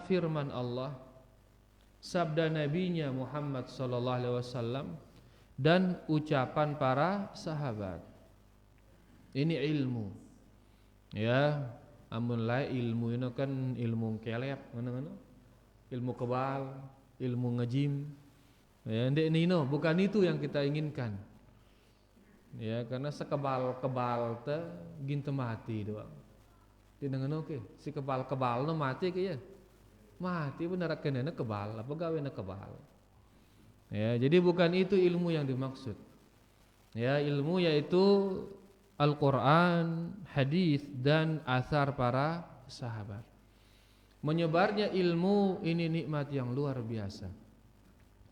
firman Allah, sabda nabinya Muhammad sallallahu alaihi wasallam, dan ucapan para sahabat. Ini ilmu. Ya, amun lain ilmu ini kan ilmu kelep, mana-mana. Ilmu kebal, ilmu ngejim. Ya, ndek nino, bukan itu yang kita inginkan. Ya, karena sekebal-kebal teh ginta mati doang. Dinengan oke, si kebal-kebal no mati ke ya? Mati bener kenena kebal, apa gawena kebal. Ya, jadi bukan itu ilmu yang dimaksud. Ya, ilmu yaitu Al-Qur'an, hadis dan athar para sahabat. Menyebarnya ilmu ini nikmat yang luar biasa.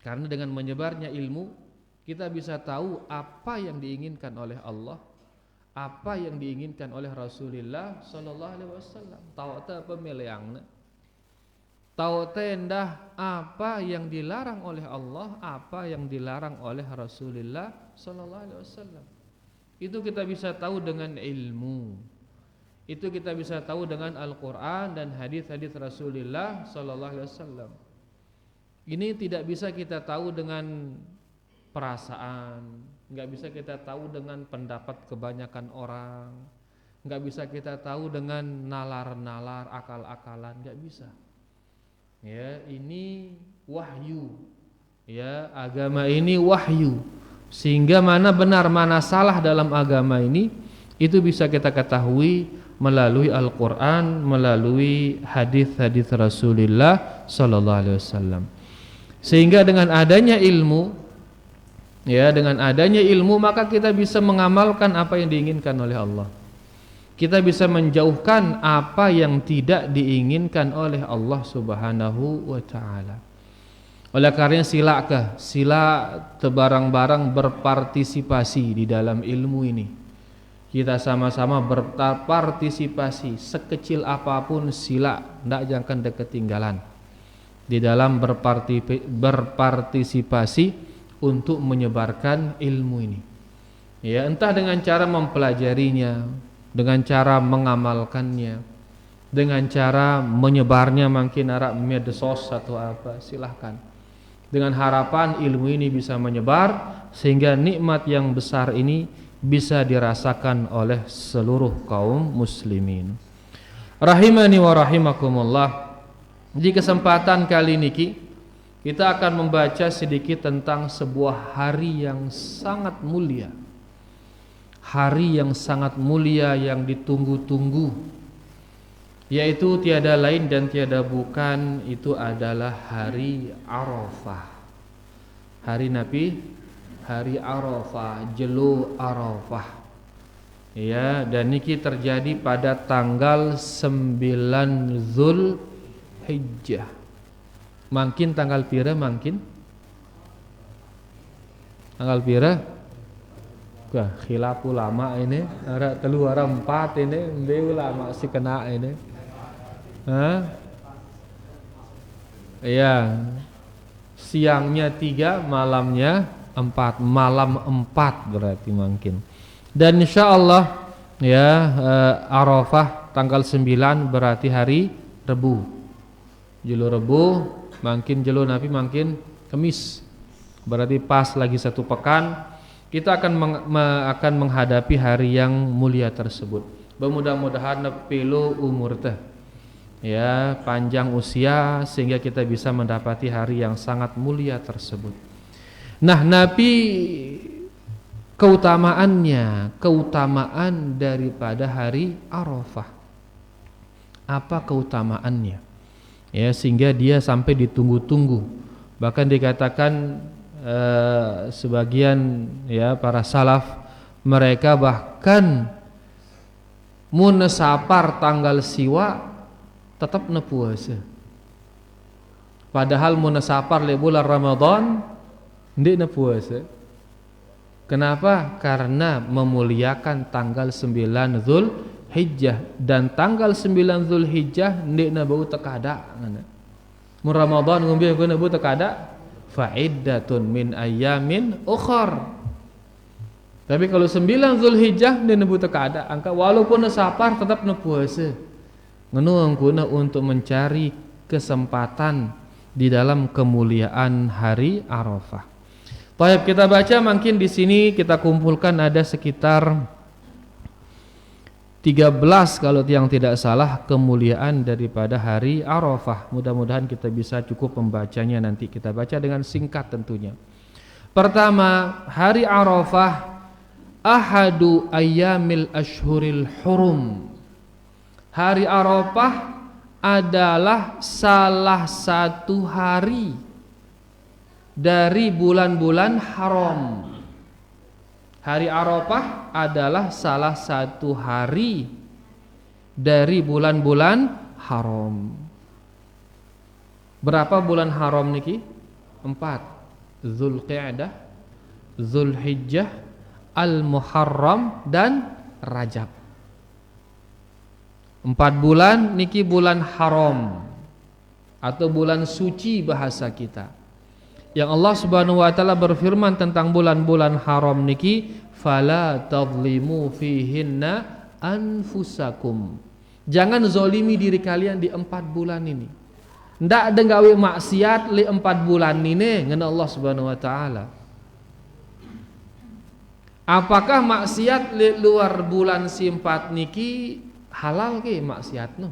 Karena dengan menyebarnya ilmu kita bisa tahu apa yang diinginkan oleh Allah, apa yang diinginkan oleh Rasulullah sallallahu alaihi wasallam. Tahu teh pemiliangna. Tahu tendah apa yang dilarang oleh Allah, apa yang dilarang oleh Rasulullah sallallahu alaihi wasallam. Itu kita bisa tahu dengan ilmu. Itu kita bisa tahu dengan Al-Qur'an dan hadis-hadis Rasulullah sallallahu alaihi wasallam. Ini tidak bisa kita tahu dengan perasaan, enggak bisa kita tahu dengan pendapat kebanyakan orang, enggak bisa kita tahu dengan nalar-nalar, akal-akalan, enggak bisa. Ya, ini wahyu. Ya, agama ini wahyu. Sehingga mana benar mana salah dalam agama ini itu bisa kita ketahui melalui Al-Qur'an, melalui hadis-hadis Rasulullah sallallahu alaihi wasallam. Sehingga dengan adanya ilmu, ya, dengan adanya ilmu maka kita bisa mengamalkan apa yang diinginkan oleh Allah. Kita bisa menjauhkan apa yang tidak diinginkan oleh Allah Subhanahu wa taala. Oleh karena sila tebarang-barang berpartisipasi di dalam ilmu ini. Kita sama-sama berpartisipasi sekecil apapun sila, ndak jangan ketinggalan di dalam berpartisipasi untuk menyebarkan ilmu ini. Ya, entah dengan cara mempelajarinya, dengan cara mengamalkannya, dengan cara menyebarnya mungkin arah medsos atau apa, silahkan. Dengan harapan ilmu ini bisa menyebar sehingga nikmat yang besar ini bisa dirasakan oleh seluruh kaum muslimin. Rahimani wa rahimakumullah. Di kesempatan kali ini kita akan membaca sedikit tentang sebuah hari yang sangat mulia. Hari yang sangat mulia yang ditunggu-tunggu, yaitu tiada lain dan tiada bukan itu adalah hari Arafah. Hari Nabi, hari Arafah, jelu Arafah. Ya, dan niki terjadi pada tanggal 9 Zulhijjah. Mungkin tanggal pira mungkin? Tanggal pira? Wah, khilaf ulama ini, ada telu ada 4 ini, be ulama si kena ini. Hah? Iya. Siangnya 3, malamnya 4. Malam 4 berarti mungkin. Dan insyaallah ya, Arafah tanggal 9 berarti hari Rebu. Jelu Rebu, mungkin jelu Nabi mungkin Kamis. Berarti pas lagi 1 pekan kita akan menghadapi hari yang mulia tersebut. Mudah-mudahan pilu umur teh, ya, panjang usia sehingga kita bisa mendapati hari yang sangat mulia tersebut. Nah, Nabi keutamaan daripada hari Arafah. Apa keutamaannya? Ya, sehingga dia sampai ditunggu-tunggu. Bahkan dikatakan sebagian ya para salaf, mereka bahkan mun sapar tanggal siwa tetap puasa. Padahal mun sapar le bulan Ramadan ndik puasa. Kenapa? Karena memuliakan tanggal 9 Zulhijjah, dan tanggal 9 Zulhijjah ndik bau tekada. Mun Ramadan ngombe guna bau tekada fa'iddatun min ayyamin ukhar. Tapi kalau 9 Zulhijjah dia nebu teka ada angka, walaupun sapar tetap puasa. Ngenu angkuna untuk mencari kesempatan di dalam kemuliaan hari Arafah. Baik, kita baca mungkin di sini kita kumpulkan ada sekitar 13 kalau yang tidak salah kemuliaan daripada hari Arafah. Mudah-mudahan kita bisa cukup membacanya, nanti kita baca dengan singkat tentunya. Pertama, hari Arafah ahadu ayyamil ashhuril hurum. Hari Arafah adalah salah satu hari dari bulan-bulan haram. Hari Arafah adalah salah satu hari dari bulan-bulan haram. Berapa bulan haram niki? 4. Zulqa'dah, Zulhijjah, Al-Muharram dan Rajab. 4 bulan niki bulan haram atau bulan suci bahasa kita. Yang Allah Subhanahu wa taala berfirman tentang bulan-bulan haram niki, fala tadhlimu fihinna anfusakum. Jangan zolimi diri kalian di 4 bulan ini. Ndak ada gawe maksiat li 4 bulan ini ngena Allah Subhanahu wa taala. Apakah maksiat li luar bulan si 4 niki halal ke maksiatno?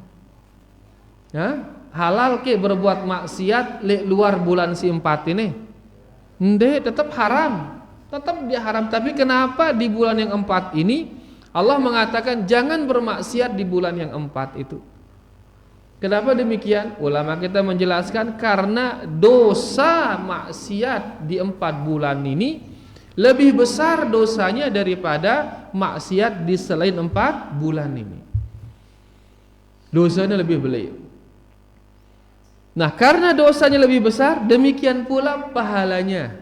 Ya? Halal ke berbuat maksiat li luar bulan si 4 ini? Nde, tetap haram. Tetap dia haram. Tapi kenapa di bulan yang 4 ini Allah mengatakan jangan bermaksiat di bulan yang 4 itu? Kenapa demikian? Ulama kita menjelaskan karena dosa maksiat di 4 bulan ini lebih besar dosanya daripada maksiat di selain 4 bulan ini. Dosanya lebih beliau. Nah, karena dosanya lebih besar, demikian pula pahalanya.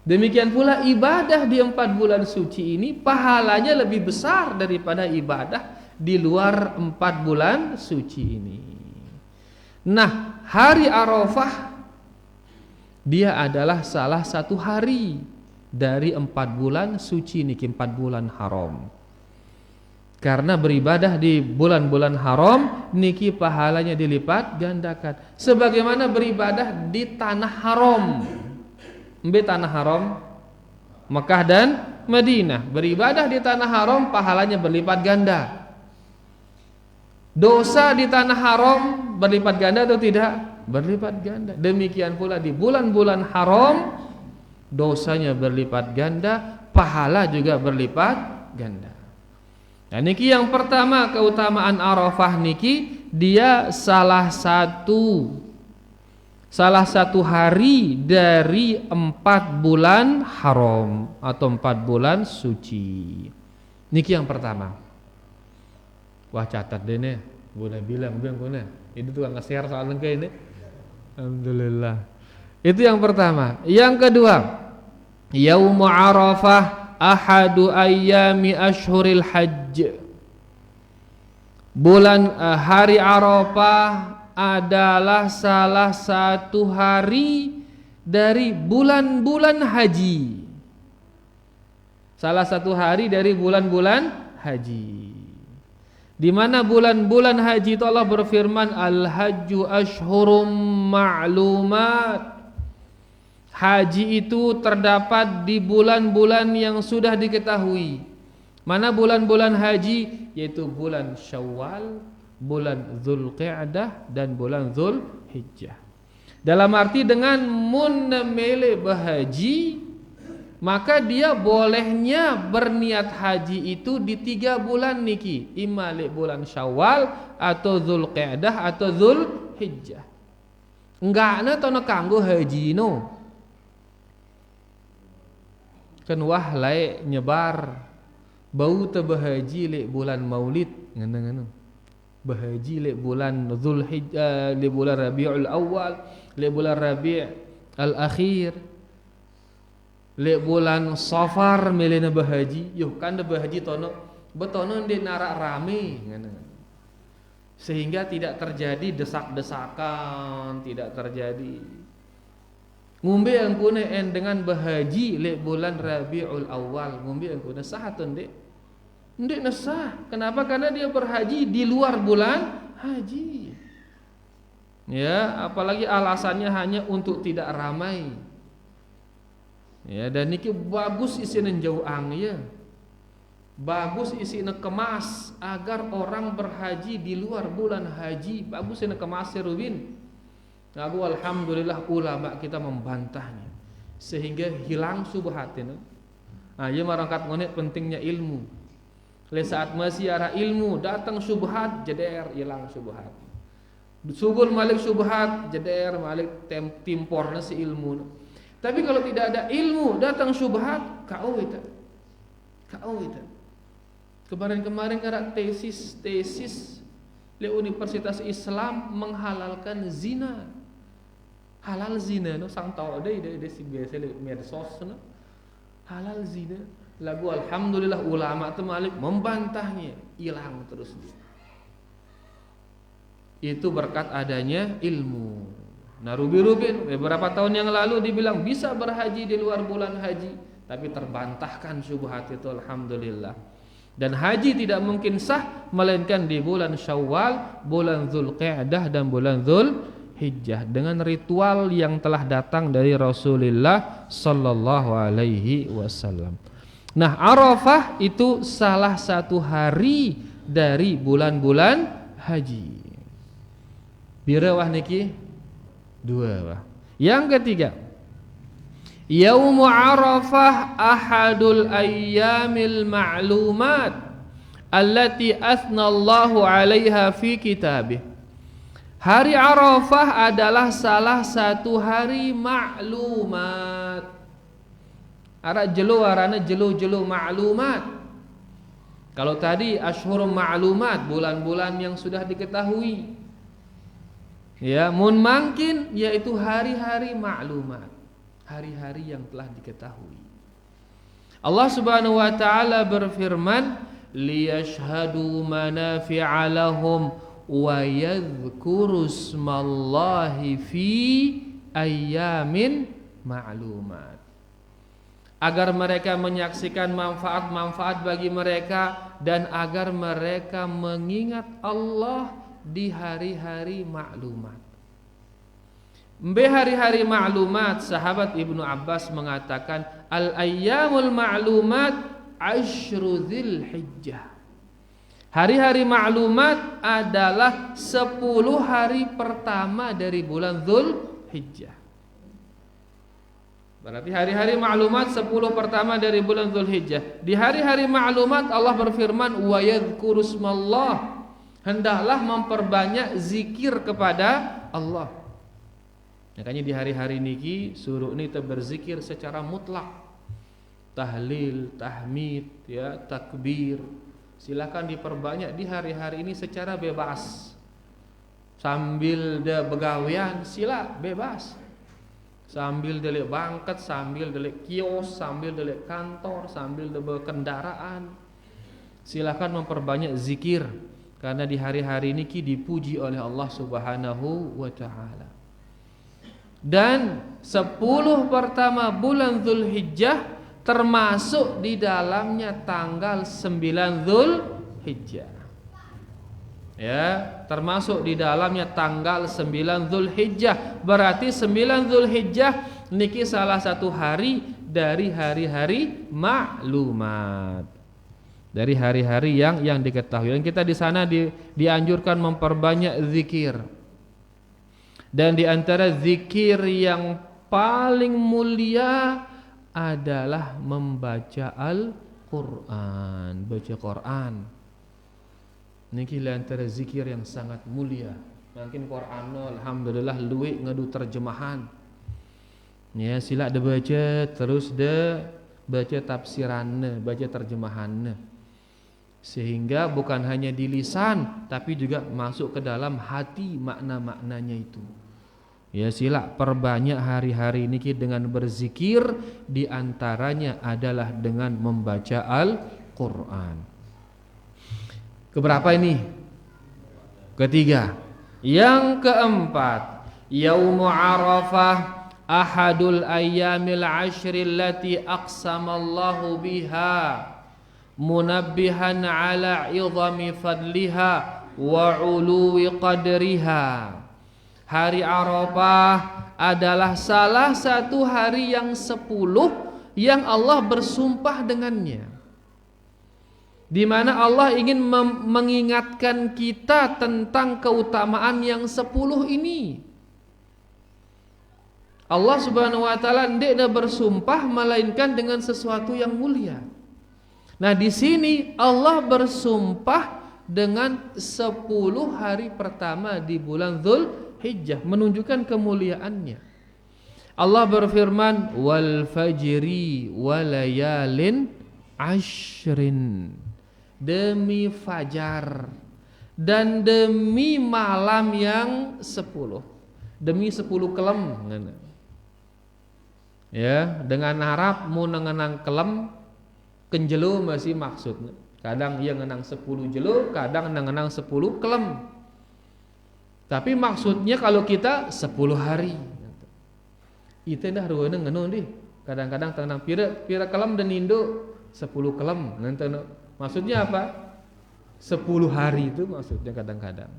Demikian pula ibadah di 4 bulan suci ini pahalanya lebih besar daripada ibadah di luar 4 bulan suci ini. Nah, hari Arafah dia adalah salah satu hari dari 4 bulan suci niki, 4 bulan haram. Karena beribadah di bulan-bulan haram niki pahalanya dilipat gandakan. Sebagaimana beribadah di tanah haram. Tanah haram Mekah dan Madinah. Beribadah di tanah haram pahalanya berlipat ganda. Dosa di tanah haram berlipat ganda atau tidak? Berlipat ganda. Demikian pula di bulan-bulan haram dosanya berlipat ganda, pahala juga berlipat ganda. Nah, niki yang pertama keutamaan Arafah niki dia salah satu hari dari 4 bulan haram atau 4 bulan suci. Niki yang pertama. Wah, catat deh nih. Boleh bilang kuna. Itu tukang nge-share soal ke ini. Alhamdulillah. Itu yang pertama. Yang kedua, Yaumu Arafah ahadu ayyami ashhuril hajj. Bulan hari Arafah adalah salah satu hari dari bulan-bulan haji. Salah satu hari dari bulan-bulan haji. Di mana bulan-bulan haji itu Allah berfirman al-hajju ashhurum ma'lumat. Haji itu terdapat di bulan-bulan yang sudah diketahui. Mana bulan-bulan haji? Yaitu bulan Syawal, bulan Zulqa'dah dan bulan Zulhijjah. Dalam arti dengan mun mele berhaji, maka dia bolehnya berniat haji itu di 3 bulan niki, imma li bulan Syawal atau Zulqa'dah atau Zulhijjah. Enggakna tono kanggo haji no. Kan wah lae nyebar bau teu berhaji li bulan Maulid ngana-ngana. Berhaji li bulan Zulhijjah, li bulan Rabiul Awal, li bulan Rabi' al-Akhir, li bulan Safar melena berhaji. Yuh kan da berhaji tono betono di narak rame ngana. Sehingga tidak terjadi desak-desakan, tidak terjadi ngumbe angkuna en dengan berhaji le bulan Rabiul Awal, ngumbe angkuna sah atau ndek? Ndek sah. Kenapa? Karena dia berhaji di luar bulan haji. Ya, apalagi alasannya hanya untuk tidak ramai. Ya, dan niki bagus isine jauh ya. Bagus isine kemas agar orang berhaji di luar bulan haji. Bagus isine kemas ya Rubin. Lalu alhamdulillah ulama kita membantahnya sehingga hilang subhatnya. Nah, ya marangkat ngonek pentingnya ilmu. Le saat masih ada ilmu datang subhat jeder hilang subhat. Sugul malik subhat jeder malik timporna si ilmu. Tapi kalau tidak ada ilmu datang subhat kau itu. Kemarin-kemarin ada tesis le Universitas Islam menghalalkan zina. Halal zina no sang tahu ada si biasa le medsos no. Halal zina. Lagu alhamdulillah ulama tu malik membantahnya, hilang terus. Itu berkat adanya ilmu. Nah, Rubin beberapa tahun yang lalu dibilang bisa berhaji di luar bulan haji, tapi terbantahkan syubhat itu alhamdulillah. Dan haji tidak mungkin sah melainkan di bulan Syawal, bulan Dzulqa'dah dan bulan Dzulhijjah dengan ritual yang telah datang dari Rasulullah sallallahu alaihi wasallam. Nah, Arafah itu salah satu hari dari bulan-bulan haji. Bira wah niki? Dua wah. Yang ketiga, Yaumu Arafah ahadul ayyamil ma'lumat allati athnallahu 'alaiha fi kitabih. Hari Arafah adalah salah satu hari maklumat. Ara jelu arana jelu maklumat. Kalau tadi asyhur maklumat, bulan-bulan yang sudah diketahui. Ya, mun mangkin yaitu hari-hari maklumat, hari-hari yang telah diketahui. Allah Subhanahu wa taala berfirman, liyashhadu manafi'a lahum wa yadhkuru smallahi fi ayyamin ma'lumat. Agar mereka menyaksikan manfaat-manfaat bagi mereka dan agar mereka mengingat Allah di hari-hari maklumat. Hari-hari maklumat, sahabat Ibnu Abbas mengatakan al-ayyamul ma'lumat asyru Dzulhijjah. Hari-hari maklumat adalah 10 hari pertama dari bulan Dzulhijjah. Berarti hari-hari maklumat 10 pertama dari bulan Dzulhijjah. Di hari-hari maklumat Allah berfirman wa yadhkuru smallah, hendaklah memperbanyak zikir kepada Allah. Makanya di hari-hari niki suruh kita berzikir secara mutlak. Tahlil, tahmid, ya, takbir. Silakan diperbanyak di hari-hari ini secara bebas. Sambil de begawean sila bebas. Sambil delik bangket, sambil delik kios, sambil delik kantor, sambil delik kendaraan. Silakan memperbanyak zikir karena di hari-hari ini dipuji oleh Allah Subhanahu wa taala. Dan 10 pertama bulan Dzulhijjah termasuk di dalamnya tanggal 9 Dzulhijjah. Ya, termasuk di dalamnya tanggal 9 Dzulhijjah. Berarti 9 Dzulhijjah niki salah satu hari dari hari-hari maklumat. Dari hari-hari yang diketahui. Dan kita di sana dianjurkan memperbanyak zikir. Dan di antara zikir yang paling mulia adalah membaca Al-Qur'an, baca Qur'an. Niki antara zikir yang sangat mulia. Mungkin Qur'an alhamdulillah luwih ngadu terjemahan. Ya, sila de baca terus de baca tafsirannya, baca terjemahannya. Sehingga bukan hanya di lisan tapi juga masuk ke dalam hati makna-maknanya itu. Ya, sila perbanyak hari-hari ini dengan berzikir, di antaranya adalah dengan membaca Al-Qur'an. Keberapa ini? Ketiga. Yang keempat, Yaumu Arafah ahadul ayyamil ashri allati aqsamallahu biha munabbihan ala 'idhami fadliha wa 'uluwi qadriha. Hari Arafah adalah salah satu hari yang 10 yang Allah bersumpah dengannya, di mana Allah ingin mengingatkan kita tentang keutamaan yang 10 ini. Allah Subhanahu wa taala tidak bersumpah melainkan dengan sesuatu yang mulia. Nah, di sini Allah bersumpah dengan 10 hari pertama di bulan Dzulhijjah, menunjukkan kemuliaannya. Allah berfirman, wal fajri walayalin ashrin, demi fajar dan demi malam yang 10, demi 10 kelem. Ya, dengan harap mau ngenang kelem kenjelo masih maksud. Kadang ia ngenang 10 jelo, kadang ngenang 10 kelem. Tapi maksudnya kalau kita 10 hari. Itu dah ruana ngeno deh. Kadang-kadang tenang pira kelem dan indo 10 kelem. Nanti maksudnya apa? 10 hari itu maksudnya kadang-kadang.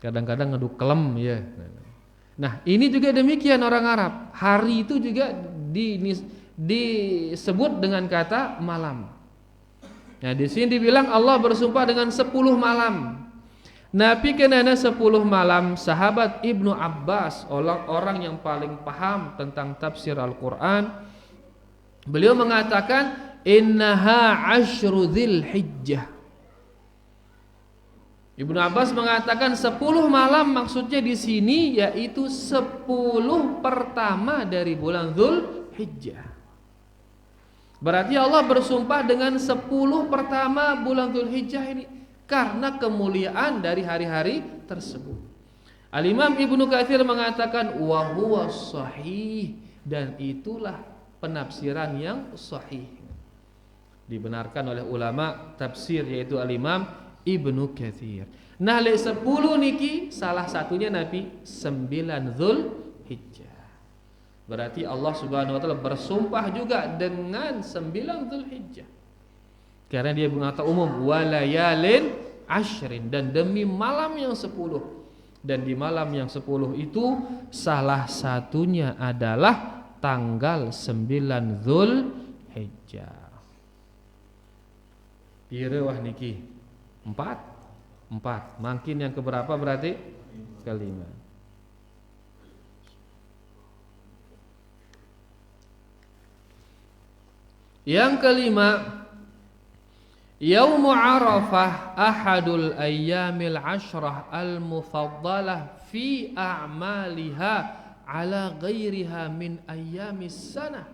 Kadang-kadang ngeduk kelem ya. Nah, ini juga demikian orang Arab. Hari itu juga disebut dengan kata malam. Nah, di sini dibilang Allah bersumpah dengan 10 malam. Nabi kenana 10 malam, sahabat Ibnu Abbas, orang yang paling paham tentang tafsir Al-Qur'an, beliau mengatakan innaha asyru Dzulhijjah. Ibnu Abbas mengatakan 10 malam maksudnya di sini yaitu 10 pertama dari bulan Dzulhijjah. Berarti Allah bersumpah dengan 10 pertama bulan Dzulhijjah ini karena kemuliaan dari hari-hari tersebut. Al-Imam Ibnu Katsir mengatakan wa huwa shahih, dan itulah penafsiran yang sahih. Dibenarkan oleh ulama tafsir yaitu Al-Imam Ibnu Katsir. Nah, 10 niki salah satunya Nabi 9 Dzulhijjah. Berarti Allah Subhanahu wa taala bersumpah juga dengan 9 Dzulhijjah. Karena dia mengatakan umum walayalin ashrin, dan demi malam yang 10. Dan di malam yang 10 itu salah satunya adalah tanggal 9 Dzulhijjah. Pira wah niki? 4. Makin yang keberapa berarti? Kelima. Yang kelima, Yaumu Arafah ahadul ayyamil ashrah al-mufaddalah fi a'maliha ala ghairiha min ayyamis sanah.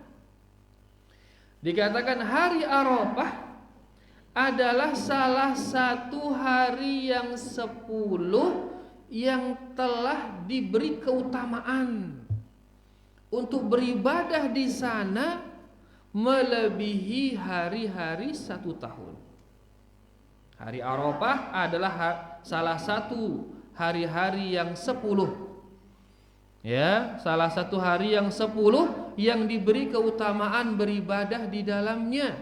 Dikatakan hari Arafah adalah salah satu hari yang 10 yang telah diberi keutamaan untuk beribadah di sana melebihi hari-hari 1 tahun. Hari Arafah adalah salah satu hari-hari yang 10. Ya, salah satu hari yang 10 yang diberi keutamaan beribadah di dalamnya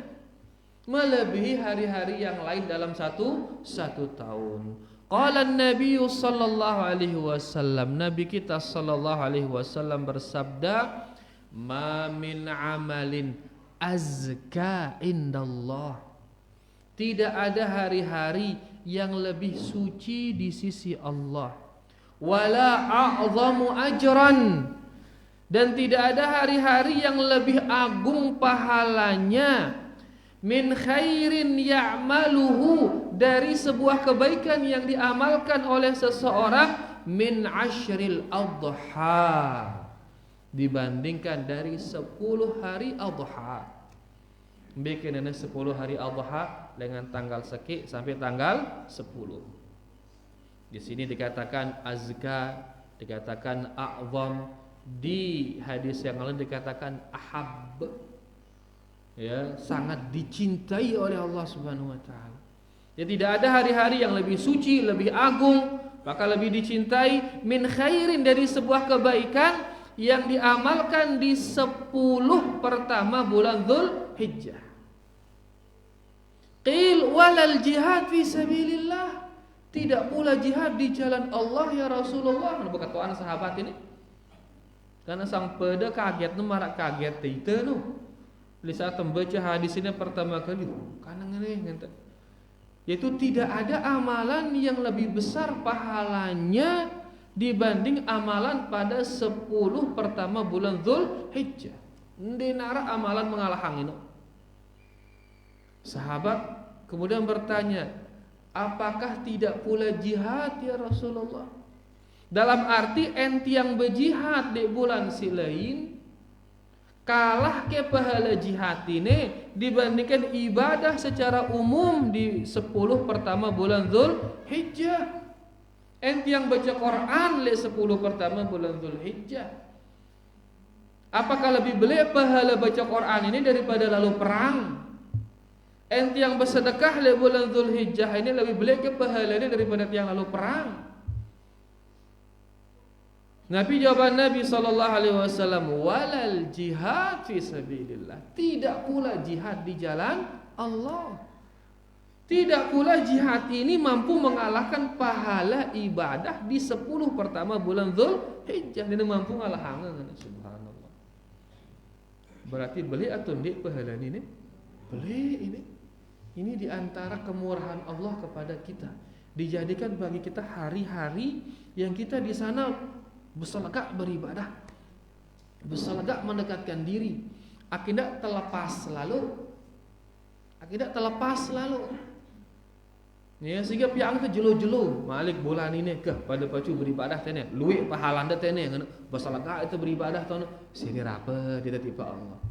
melebihi hari-hari yang lain dalam satu tahun. Qala an-nabiy sallallahu alaihi wasallam, nabi kita sallallahu alaihi wasallam bersabda, ma min amalin azka indallah, tidak ada hari-hari yang lebih suci di sisi Allah, wala a'zamu ajran, dan tidak ada hari-hari yang lebih agung pahalanya, min khairin ya'maluhu, dari sebuah kebaikan yang diamalkan oleh seseorang, min ashril adha, dibandingkan dari 10 hari adha. Bikin 10 hari adha dengan tanggal seki sampai tanggal 10. Di sini dikatakan azka, dikatakan a'zam, di hadis yang lain dikatakan ahab. Ya, sangat dicintai oleh Allah Subhanahu wa taala. Ya, tidak ada hari-hari yang lebih suci, lebih agung, maka lebih dicintai min khairin, dari sebuah kebaikan yang diamalkan di 10 pertama bulan Dzulhijjah. Qil walal jihad fi sabilillah, Tidak pula jihad di jalan Allah ya Rasulullah. Berkatuan sahabat ini. Karena sang pada kaget nu marak kaget teh nu. Di saat membaca hadis ini pertama kali, karena ngene yaitu tidak ada amalan yang lebih besar pahalanya dibanding amalan pada 10 pertama bulan Dzulhijjah. Ndinara amalan mengalahang ini. Sahabat kemudian bertanya, apakah tidak pula jihad ya Rasulullah? Dalam arti enti yang berjihad di bulan silain kalah ke pahala jihad ini dibandingkan ibadah secara umum di 10 pertama bulan Dzulhijjah. Enti yang baca Quran di 10 pertama bulan Dzulhijjah. Apakah lebih belia pahala baca Quran ini daripada lalu perang? Enti yang bersedekah di bulan Dzulhijjah ini lebih belia ke pahala ini daripada yang lalu perang. Nabi jawaban Nabi SAW, walal jihad fi sabilillah. Tidak pula jihad di jalan Allah. Tidak pula jihad ini mampu mengalahkan pahala ibadah di 10 pertama bulan Dzulhijjah. Ini mampu mengalahkan. Subhanallah. Berarti beli atau ndik pahala ini? Beli ini. Ini diantara kemurahan Allah kepada kita. Dijadikan bagi kita hari-hari yang kita di sana berselagak beribadah, berselagak mendekatkan diri. Akidah terlepas lalu. Ya, sehingga pihak itu jelo-jelo malik bulan ini ke pada pacu beribadah tene, luik pahalanda tene berselagak itu beribadah tono sini apa dia tiba Allah.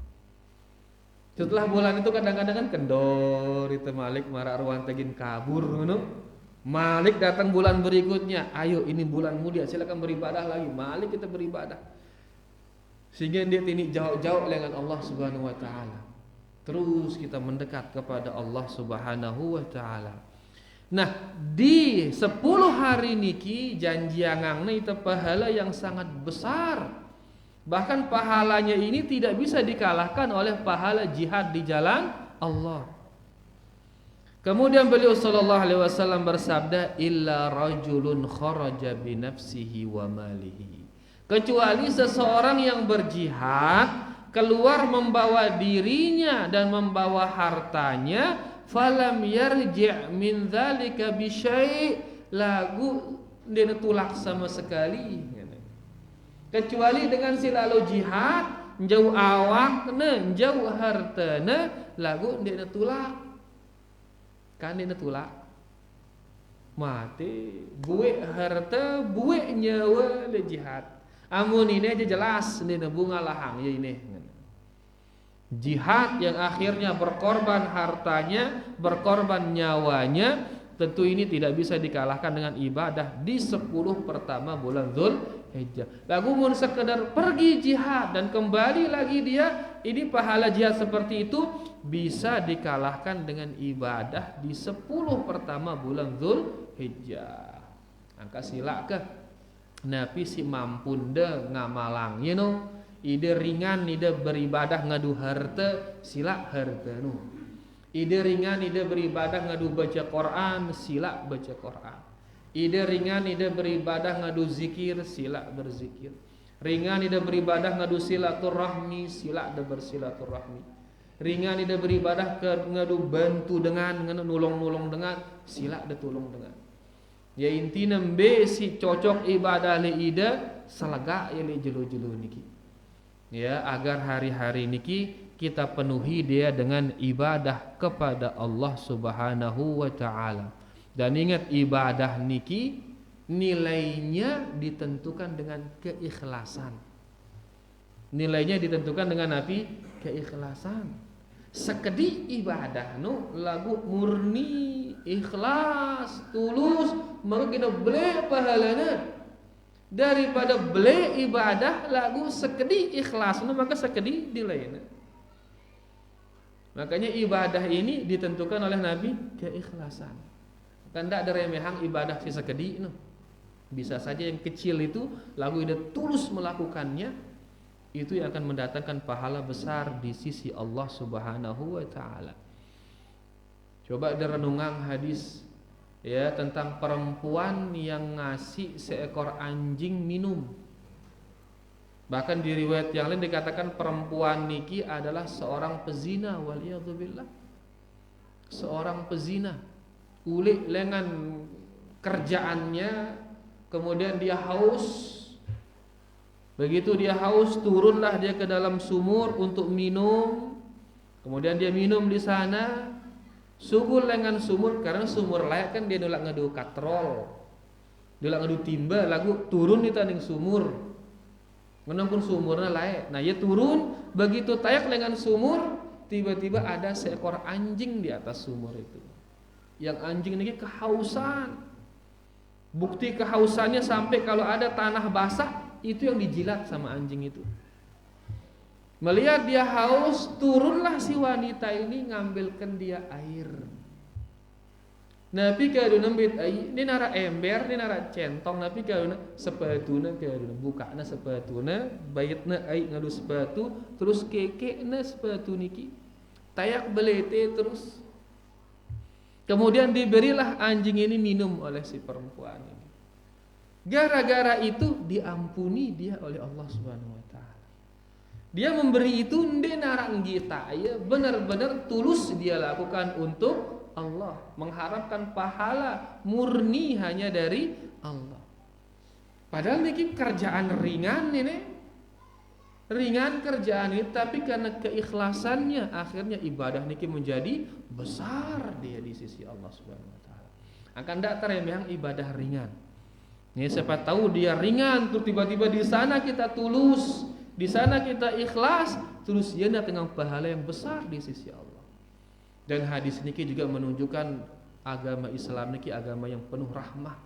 Setelah bulan itu kadang-kadang kan kendor itu malik marak ruang tegin kabur ngono. Malik datang bulan berikutnya, ayo ini bulan mulia silakan beribadah lagi. Malik kita beribadah. Sehingga dia ini jauh-jauh dengan Allah Subhanahu wa taala. Terus kita mendekat kepada Allah Subhanahu wa taala. Nah, di 10 hari niki janji angangna itu pahala yang sangat besar. Bahkan pahalanya ini tidak bisa dikalahkan oleh pahala jihad di jalan Allah. Kemudian beliau sallallahu alaihi wasallam bersabda, illa rajulun kharaja bi nafsihi wa malihi. Kecuali seseorang yang berjihad keluar membawa dirinya dan membawa hartanya, falam yarji' min dzalika bi syai', lagu dia tulak sama sekali. Kecuali dengan silalu jihad, jauh awakna, jauh hartana, lagu dia tulak. Kan dia tulak mati buik harta buik nyawa le jihad. Amun ini aja jelas ini bunga lahang ya ini. Jihad yang akhirnya berkorban hartanya, berkorban nyawanya, tentu ini tidak bisa dikalahkan dengan ibadah di 10 pertama bulan Dzulhijjah. Lagu mun sekedar pergi jihad dan kembali lagi dia, ini pahala jihad seperti itu bisa dikalahkan dengan ibadah di 10 pertama bulan Dzulhijjah. Angka sila ke napi si mampunda ngamalang you know. Ide ringan ide beribadah ngadu harta sila harta nu. Ide ringan ide beribadah ngadu baca Quran sila baca Quran. Ide ringan ide beribadah ngadu zikir sila berzikir. Ringan ide beribadah ngadu silaturahmi sila ide bersilaturahmi. Ringan ide beribadah ke ngadu bantu dengan nulung-nulung dengan sila ide tulung dengan. Ya intina mbe si cocok ibadah le ide salaga ya le jelo-jelo niki. Ya, agar hari-hari niki kita penuhi dia dengan ibadah kepada Allah Subhanahu wa taala. Dan ingat ibadah niki nilainya ditentukan dengan keikhlasan. Nilainya ditentukan dengan apa? Keikhlasan. Sekedi ibadah nu lagu murni, ikhlas, tulus, maka kita beli pahalana. Daripada beli ibadah lagu sekedi ikhlas, maka sekedi nilainya. Makanya ibadah ini ditentukan oleh Nabi keikhlasan. Kan tidak ada remehang ibadah si sekedi no. Bisa saja yang kecil itu lagu ida tulus melakukannya, itu yang akan mendatangkan pahala besar di sisi Allah Subhanahu wa taala. Coba ada renungan hadis ya tentang perempuan yang ngasih seekor anjing minum. Bahkan di riwayat yang lain dikatakan perempuan niki adalah seorang pezina, waliyadzubillah. Seorang pezina. Ulik lengan kerjaannya, kemudian dia haus. Begitu dia haus, turunlah dia ke dalam sumur untuk minum. Kemudian dia minum di sana. Sugul lengan sumur, karena sumur layak kan dia nolak ngadu katrol, nolak ngadu timba, lagu turun di tanding sumur, menunggu sumurnya layak. Nah, dia turun, begitu tayak lengan sumur, tiba-tiba ada seekor anjing di atas sumur itu. Yang anjing ini kehausan. Bukti kehausannya sampai kalau ada tanah basah, itu yang dijilat sama anjing itu. Melihat dia haus, turunlah si wanita ini ngambilkan dia air. Nabi kaduna bit air, ini nara ember, ini nara centong, Nabi kaduna sepatuna kaduna bukana sepatuna, bayitna air ngadu sepatu, terus kekekna sepatu niki. Tayak belete terus. Kemudian diberilah anjing ini minum oleh si perempuan ini. Gara-gara itu diampuni dia oleh Allah Subhanahu wa taala. Dia memberi itu ndek narang kita, ya benar-benar tulus dia lakukan untuk Allah, mengharapkan pahala murni hanya dari Allah. Padahal ini kerjaan ringan ini, ringan kerjaan ini, tapi karena keikhlasannya akhirnya ibadah niki menjadi besar dia di sisi Allah Subhanahu wa taala. Akan tak teremeh ibadah ringan. Ini siapa tahu dia ringan, terus tiba-tiba di sana kita tulus. Di sana kita ikhlas, terus dia dengan pahala yang besar di sisi Allah. Dan hadis ini juga menunjukkan agama Islam ini agama yang penuh rahmah.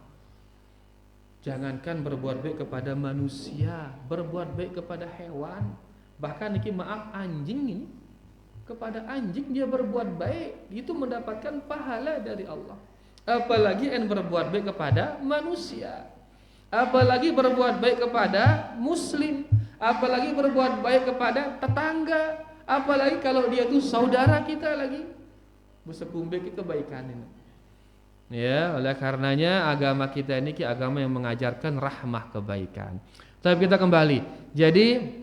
Jangankan berbuat baik kepada manusia, berbuat baik kepada hewan. Bahkan niki maaf anjing ini, kepada anjing dia berbuat baik, itu mendapatkan pahala dari Allah. Apalagi yang berbuat baik kepada manusia. Apalagi berbuat baik kepada muslim. Apalagi berbuat baik kepada tetangga, apalagi kalau dia itu saudara kita lagi, bersekumbek kebaikan ini. Ya, oleh karenanya agama kita ini agama yang mengajarkan rahmah kebaikan. Tapi kita kembali. Jadi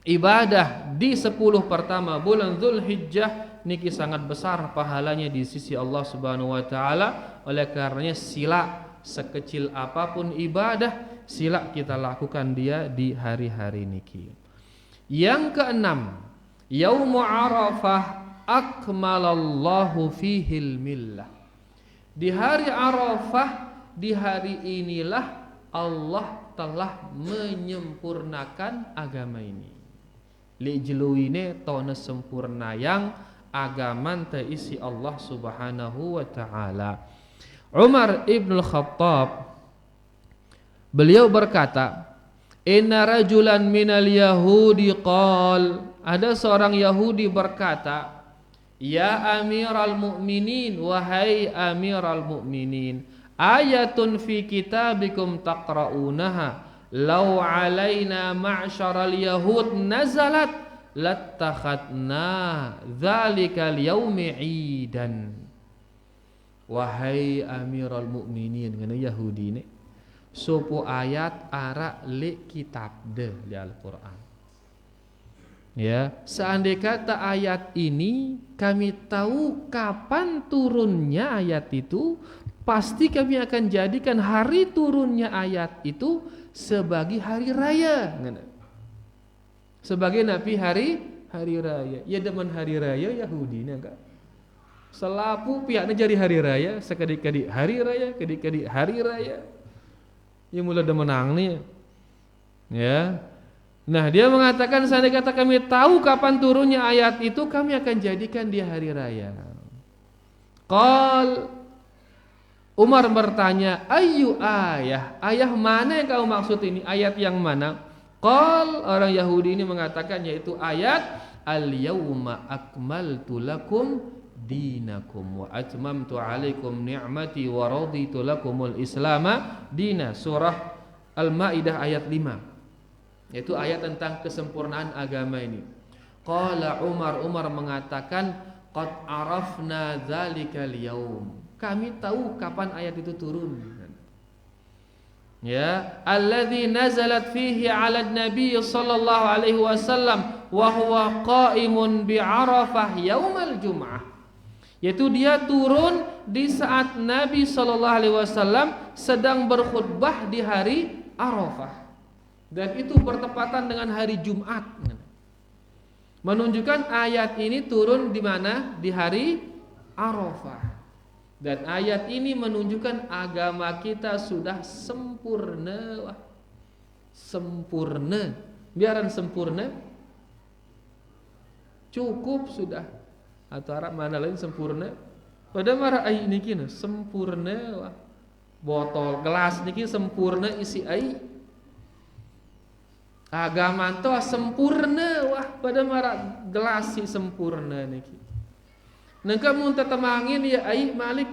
ibadah di 10 pertama bulan Zulhijjah niki sangat besar pahalanya di sisi Allah Subhanahu wa taala. Oleh karenanya sila sekecil apapun ibadah, sila kita lakukan dia di hari-hari niki. Yang keenam, Yaumu Arafah akmalallahu fihil millah. Di hari Arafah, di hari inilah Allah telah menyempurnakan agama ini. Li jeluine tona sempurna yang agaman teisi Allah Subhanahu wa taala. Umar ibn Khattab beliau berkata, inna rajulan minal yahudi qal, ada seorang Yahudi berkata, ya amiral mu'minin, wahai amiral mu'minin, ayatun fi kitabikum taqra'unaha, law alaina ma'syaral yahud nazalat lattakhadna dzalikal yaumi 'idan. Wahai amiral mu'minin, ngene Yahudi ini supo ayat ara li kitab de di Al-Qur'an. Ya, seandainya kata ayat ini kami tahu kapan turunnya ayat itu, pasti kami akan jadikan hari turunnya ayat itu sebagai hari raya. Sebagai nabi hari raya. Ya demen hari raya Yahudi ini enggak. Selapu pihaknya jadi hari raya, sekedik-kedik hari raya, kedik-kedik hari raya. Ya mulai demenang nih. Ya. Nah, dia mengatakan seandainya kata kami tahu kapan turunnya ayat itu, kami akan jadikan dia hari raya. Qal, Umar bertanya, ayyu ayah? Ayah mana yang kau maksud ini? Ayat yang mana? Qal, orang Yahudi ini mengatakan yaitu ayat al-yawma akmaltu lakum dinakum wa atmamtu alaikum ni'mati wa raditu lakumul islama dina. Surah Al-Maidah ayat 5. Yaitu ayat tentang kesempurnaan agama ini. Qala Umar mengatakan qad arafna dzalikal yaum. kami tahu kapan ayat itu turun. Ya, alladzi nazalat fihi 'ala nabi sallallahu alaihi wasallam wa huwa qa'imun bi Arafah yaumal jum'ah. Yaitu dia turun di saat Nabi sallallahu alaihi wasallam sedang berkhutbah di hari Arafah. Dan itu bertepatan dengan hari Jumat. Menunjukkan ayat ini turun di mana? Di hari Arafah. Dan ayat ini menunjukkan agama kita sudah sempurna. Sempurna. Biaran sempurna. Cukup sudah. Atau Arab mana lain sempurna. Pada marah air niki sempurna. Botol gelas niki sempurna isi air. Agama itu sempurna pada marah gelas si sempurna niki. Nengka mun tetemangin ya air malik.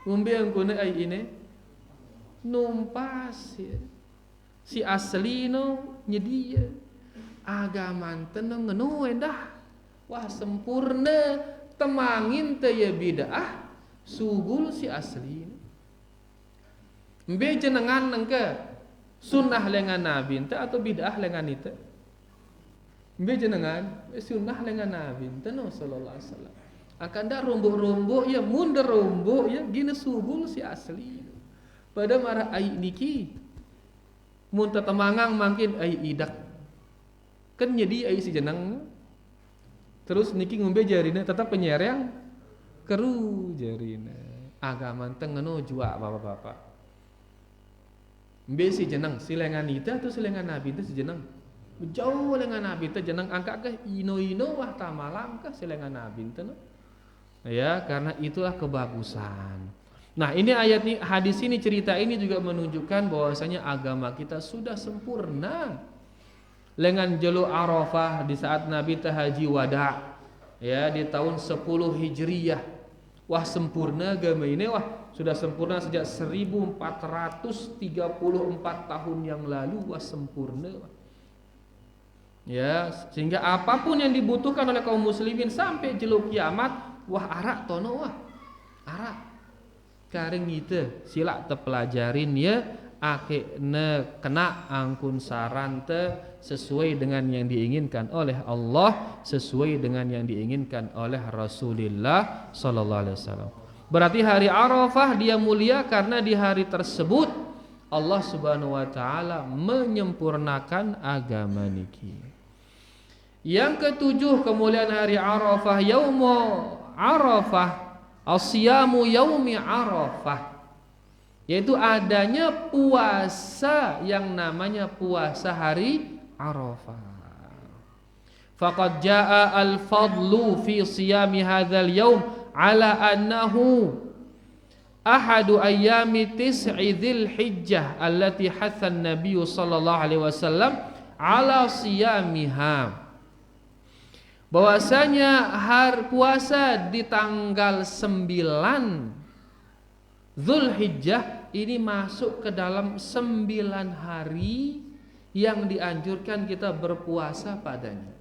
Ngombe angkuna air ini numpas ya. Si asli no nyedia. Agama tenang ngenu endah. Wah sempurna temangin teh ya bid'ah sugul si asli. Mbe jenengan nengke sunnah lengan nabi teh atau bid'ah lengan itu? Mbe jenengan sunnah lengan nabi teh no sallallahu alaihi wasallam. Akan dah rumbuh-rumbuh ya mundur rumbuh ya gini sugul si asli. Pada marah ai niki mun tetemangang makin ai idak. Kan jadi ai si jeneng. Terus niki ngombe jarina tetap penyerang keru jarina. Agama teng ngeno jua bapak-bapak. Mbe si jeneng silengan ita atau silengan nabi teh si jeneng. Jauh lengan nabi teh jeneng angka ke ino-ino wah ta malam ke silengan nabi teh no. Ya, karena itulah kebagusan. Nah, ini ayat ini hadis ini cerita ini juga menunjukkan bahwasanya agama kita sudah sempurna. Lengan jelu Arafah di saat Nabi haji wada ya di tahun 10 Hijriyah. Wah sempurna agama ini sudah sempurna sejak 1434 tahun yang lalu sempurna. Ya, sehingga apapun yang dibutuhkan oleh kaum muslimin sampai jelu kiamat arak tono arak. Karing itu sila tepelajarin ya akene kena angkun saran te sesuai dengan yang diinginkan oleh Allah, sesuai dengan yang diinginkan oleh Rasulullah sallallahu alaihi wasallam. Berarti hari Arafah dia mulia karena di hari tersebut Allah Subhanahu wa taala menyempurnakan agama niki. Yang ketujuh kemuliaan hari Arafah yaumu Arafah, asyamu yaumi Arafah. Yaitu adanya puasa yang namanya puasa hari Arafah. Faqad jaa al-fadlu fi siyami hadzal yaum ala annahu ahadu ayyami tis'i dzil hijjah allati hatha an-nabiy sallallahu alaihi wasallam ala siyamiha. Bahwasanya hari puasa di tanggal 9 Dzulhijjah ini masuk ke dalam 9 hari yang dianjurkan kita berpuasa padanya.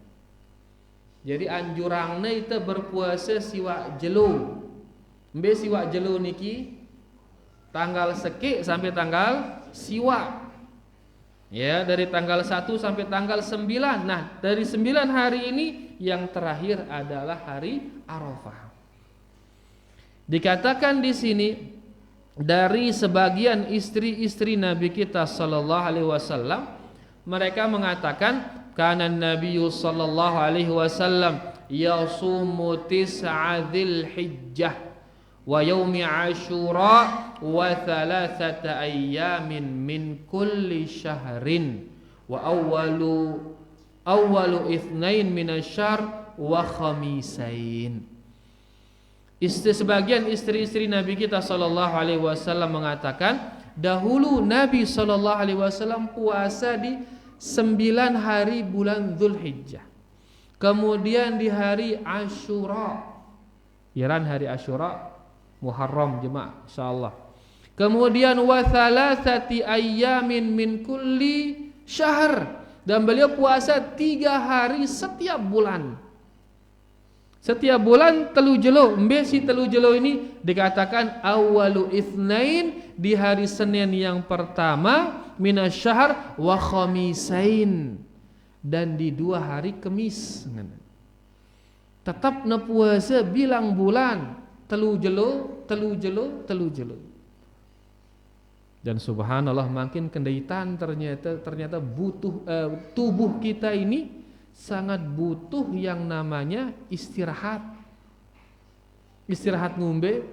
Jadi anjurannya itu berpuasa siwa jelu. Mbe siwa jelu niki tanggal seki sampai tanggal siwa. Ya, dari tanggal 1 sampai tanggal 9. Nah, dari 9 hari ini yang terakhir adalah hari Arafah. Dikatakan di sini dari sebagian istri-istri Nabi kita sallallahu alaihi wasallam, mereka mengatakan kana Nabi sallallahu alaihi wasallam yasumu tis'a dzilhijjah wa yaumi asyura wa thalathata ayyamin min kulli syahrin wa awwalu itsnain minasyahr wa khamisain. Sebagian istri-istri Nabi kita sallallahu alaihi wasallam mengatakan dahulu Nabi sallallahu alaihi wasallam puasa di 9 hari bulan Dzulhijjah. Kemudian di hari Asyura. Iran hari Asyura Muharram jemaah insyaallah. Kemudian wa thalathati ayyamin min kulli syahr, dan beliau puasa 3 hari setiap bulan. Setiap bulan telu jelo, si telu jelo ini dikatakan awalu itsnain, di hari Senin yang pertama, minasyahr wa khamisain, dan di 2 hari Kemis. Tetap na puasa bilang bulan telu jelo. Dan subhanallah makin kendaitan ternyata butuh tubuh kita ini sangat butuh yang namanya istirahat. Istirahat ngombe,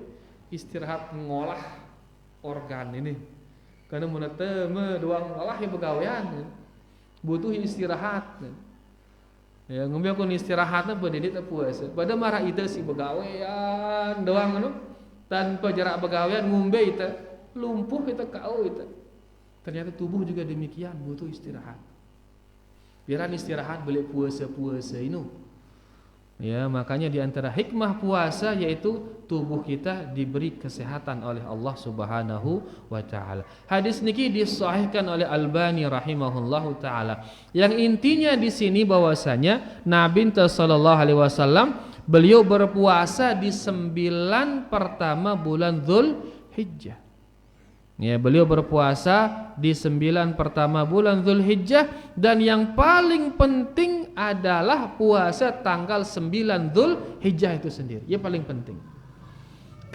istirahat ngolah organ ini. Karena meneteme doang olah ya begawean. Butuh istirahat. Ya ngombe aku istirahatna pendidik puasa. Pada marah itu si begawean doang anu tanpa jarak begawean ngombe itu lumpuh itu kau itu. Ternyata tubuh juga demikian butuh istirahat. Biaran istirahat boleh puasa-puasa ini. Ya, makanya di antara hikmah puasa yaitu tubuh kita diberi kesehatan oleh Allah Subhanahu wa taala. Hadis niki disahihkan oleh Albani rahimahullahu taala. Yang intinya di sini bahwasanya Nabi sallallahu alaihi wasallam beliau berpuasa di 9 pertama bulan Dzulhijjah. Ya, beliau berpuasa di 9 pertama bulan Dzulhijjah, dan yang paling penting adalah puasa tanggal 9 Dzulhijjah itu sendiri. Ya paling penting.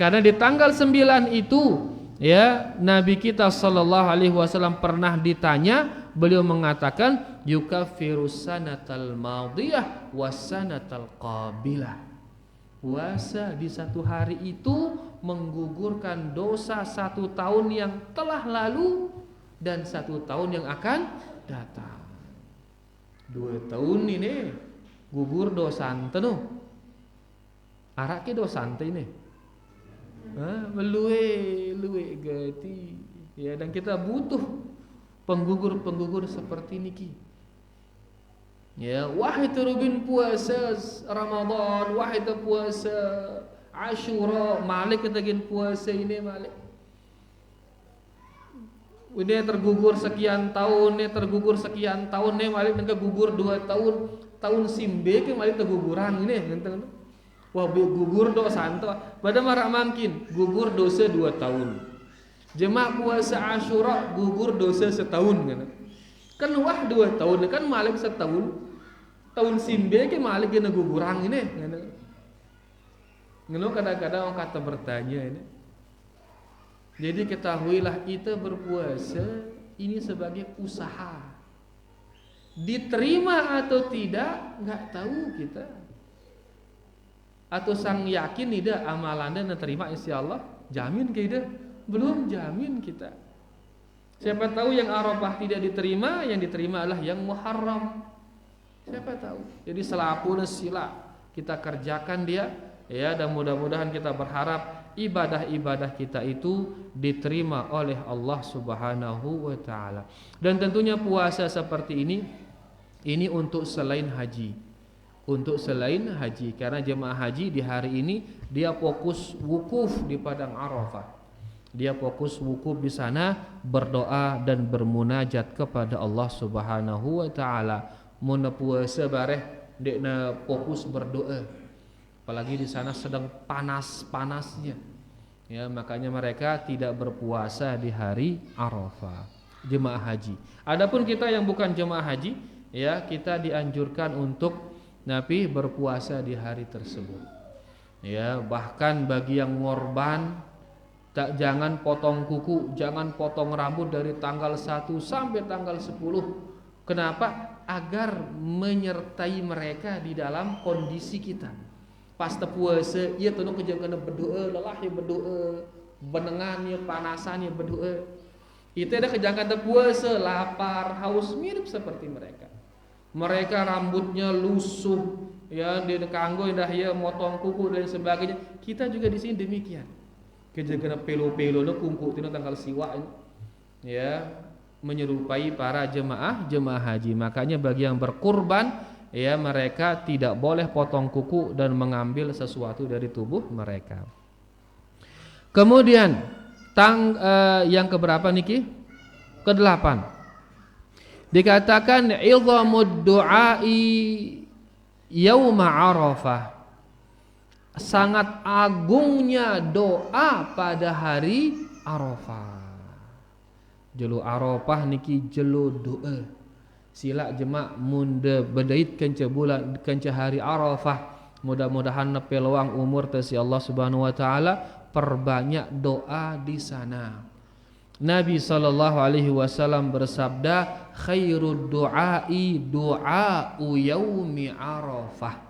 Karena di tanggal 9 itu ya Nabi kita sallallahu alaihi wasallam pernah ditanya, beliau mengatakan yukaffiru sanatal madiyah wasanatal qabilah. Puasa di 1 hari itu menggugurkan dosa 1 tahun yang telah lalu dan 1 tahun yang akan datang. 2 tahun ini gugur dosa antenu. Arak ke dosa ante ini. Meluwe gati. Ya, dan kita butuh penggugur-penggugur seperti niki. Ya, wahai terubin puasa Ramadan, wahai puasa Ashura, malik kita gin puasa ini malik. Udah tergugur sekian tahun, nih malik nengka gugur 2 tahun, tahun simbe ke malik terguguran ini, ngenteng. Wah, gugur dosa santo, pada marak mungkin gugur dosa 2 tahun. Jemaah puasa Ashura gugur dosa setahun kan wah 2 tahun kan malik setahun. Tahun simbe ke malik gina gugurang ini. Ngelo kadang-kadang orang kata bertanya ini. Jadi ketahuilah kita berpuasa ini sebagai usaha. Diterima atau tidak enggak tahu kita. Atau sang yakin tidak amalannya diterima insyaallah, jamin kita? Belum jamin kita. Siapa tahu yang Arafah tidak diterima, yang diterima adalah yang Muharram. Siapa tahu. Jadi selapuna sila kita kerjakan dia, ya, dan mudah-mudahan kita berharap ibadah-ibadah kita itu diterima oleh Allah Subhanahu wa taala. Dan tentunya puasa seperti ini untuk selain haji. Untuk selain haji, karena jemaah haji di hari ini dia fokus wukuf di padang Arafah. Dia fokus wukuf di sana, berdoa dan bermunajat kepada Allah Subhanahu wa taala. Mun puasa bareh dekna fokus berdoa. Apalagi di sana sedang panas-panasnya. Ya, makanya mereka tidak berpuasa di hari Arafah. Jemaah haji. Adapun kita yang bukan jemaah haji, ya, kita dianjurkan untuk Nabi berpuasa di hari tersebut. Ya, bahkan bagi yang ngorban jangan potong kuku, jangan potong rambut dari tanggal 1 sampai tanggal 10. Kenapa? Agar menyertai mereka di dalam kondisi kita. Pas puasa, ia tentu kejadian berdoa, lelah ya berdoa, benengan ya panasan ya berdoa. Itu ada kejadian puasa, lapar, haus, mirip seperti mereka. Mereka rambutnya lusuh, ya, dia kanggo dah ya motong kuku dan sebagainya. Kita juga di sini demikian. Kejadian pelo-pelo no kungku tino tanggal siwa, ya, menyerupai para jemaah haji. Makanya bagi yang berkurban, ya, mereka tidak boleh potong kuku dan mengambil sesuatu dari tubuh mereka. Kemudian yang keberapa niki? Ke-8. Dikatakan idhamud du'ai yauma Arafah. sangat agungnya doa pada hari Arafah. Jelu Arafah niki jelu doa. Sila jemaah munda bedait kenca bulan kenca hari Arafah. Mudah-mudahan peluang umur tasi Allah Subhanahu wa taala perbanyak doa di sana. Nabi SAW bersabda, khairud du'ai du'a'u yaumi Arafah.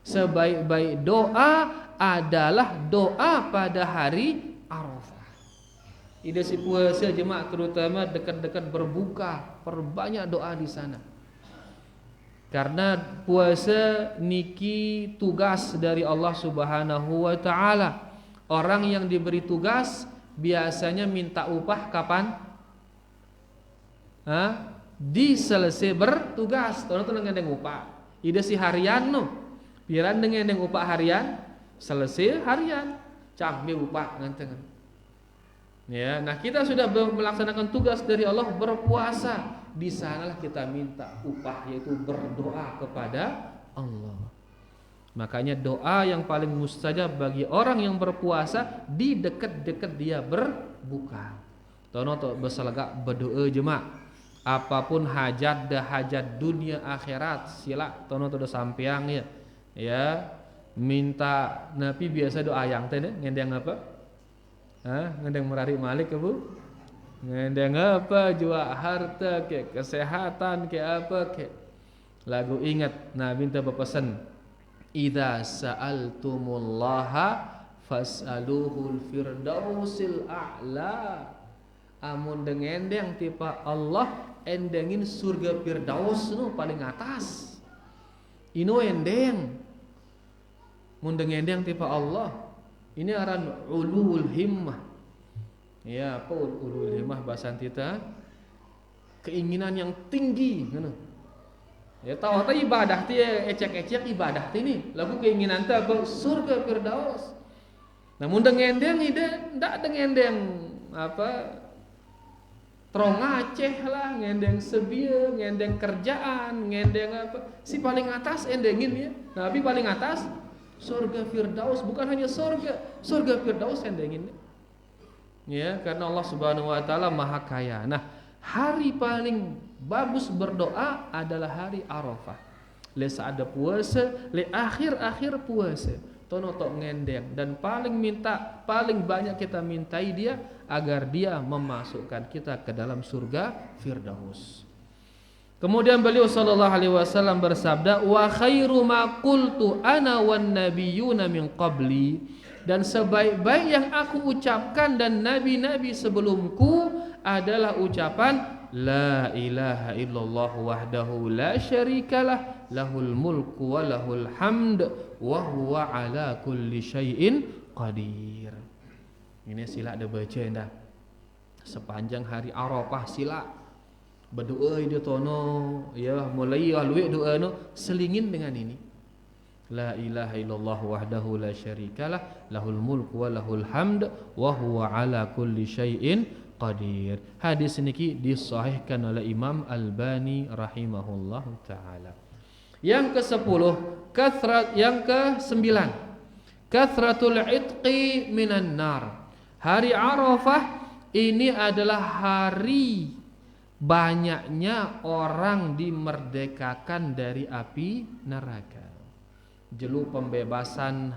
Sebaik-baik doa adalah doa pada hari Arafah. Ida si puasa jemaah terutama dekat-dekat berbuka, perbanyak doa di sana. Karena puasa niki tugas dari Allah Subhanahu wa taala. Orang yang diberi tugas biasanya minta upah kapan? Diselesai bertugas. Tono tuh ngendeng upah. Ida si harian no. Piran ngendeng upah harian, selesai harian. Cambe upah nganteng. Ya, nah kita sudah melaksanakan tugas dari Allah berpuasa. Di sanalah kita minta upah, yaitu berdoa kepada Allah. Makanya doa yang paling mustajab bagi orang yang berpuasa di dekat-dekat dia berbuka. Tono to besalagak berdoa jemaah. Apapun hajat dah hajat dunia akhirat sila tono to sampeang ya. Ya, minta napi biasa doa yang teh ngendeng apa? Ngendeng merari malik ke Bu? Ngendeng apa? Jua harta ke kesehatan ke apa ke? Lagu ingat Nabi minta berpesan, idza sa'altumullaha fas'aluhul firdausil a'la. Amun dengendeng tipa Allah endengin surga firdaus nu paling atas. Inu endeng. Mun dengendeng tipa Allah. Ini aran ulul himmah. Ya, apa ulul himmah bahasa kita? Keinginan yang tinggi, ngono. Ya tahu teh ibadah teh ecek-ecek ibadah teh ini. Lagu keinginan teh apa? Surga firdaus. Namun dengendeng ide ndak dengendeng apa? Trong Aceh lah, ngendeng sebieu, ngendeng kerjaan, ngendeng apa? Si paling atas endengin ya. Nabi paling atas surga firdaus, bukan hanya surga firdaus endengin. Ya, karena Allah Subhanahu wa taala Maha Kaya. Nah, hari paling bagus berdoa adalah hari Arafah. Le saada puasa, le akhir-akhir puasa. Tono tok ngendeng dan paling banyak kita mintai dia agar dia memasukkan kita ke dalam surga firdaus. Kemudian beliau sallallahu alaihi wasallam bersabda, wa khairu ma qultu ana wan nabiyyuna min qabli, dan sebaik-baik yang aku ucapkan dan nabi-nabi sebelumku adalah ucapan la ilaha illallah wahdahu la syarikalah lahul mulku wa lahul hamd wa huwa ala kulli syai'in qadir. Ini sila ada baca dah sepanjang hari Arafah sila berdoa dia tono ya mulai alwi doa no selingin dengan ini la ilaha illallah wahdahu la syarikalah lahul mulku wa lahul hamd wa huwa ala kulli syai'in qadir. Hadis niki disahihkan oleh Imam Albani rahimahullah taala. Yang ke-10 yang ke-9 kathratul itqi minan nar. Hari Arafah ini adalah hari banyaknya orang dimerdekakan dari api neraka. Jelu pembebasan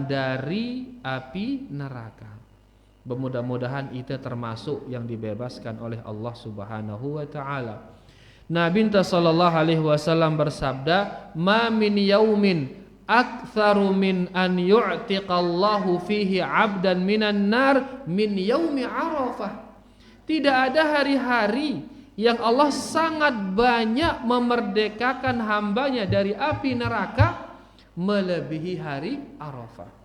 dari api neraka. Mudah-mudahan itu termasuk yang dibebaskan oleh Allah Subhanahu wa taala. Nabi sallallahu alaihi wasallam bersabda, "Ma min yaumin aktsaru min an yu'tiqallahu fihi 'abdan minan nar min yaumi Arafah." Tidak ada hari-hari yang Allah sangat banyak memerdekakan hambanya dari api neraka melebihi hari Arafah.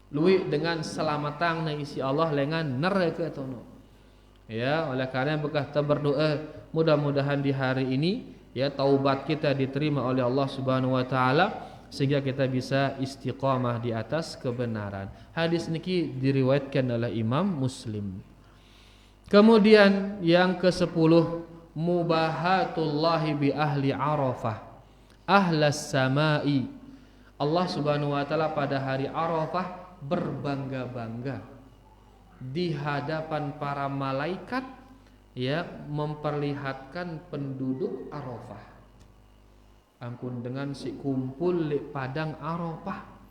Lui dengan selamatang na isi Allah lengan neraka tono. Ya, oleh karena bekas kita berdoa mudah-mudahan di hari ini ya taubat kita diterima oleh Allah Subhanahu wa taala sehingga kita bisa istiqamah di atas kebenaran. Hadis niki diriwayatkan oleh Imam Muslim. Kemudian yang ke-10 mubahatullahi bi ahli Arafah. ahlas samai. Allah Subhanahu wa taala pada hari Arafah berbangga-bangga di hadapan para malaikat, ya, memperlihatkan penduduk Arafah. Angkun dengan si kumpul di padang Arafah.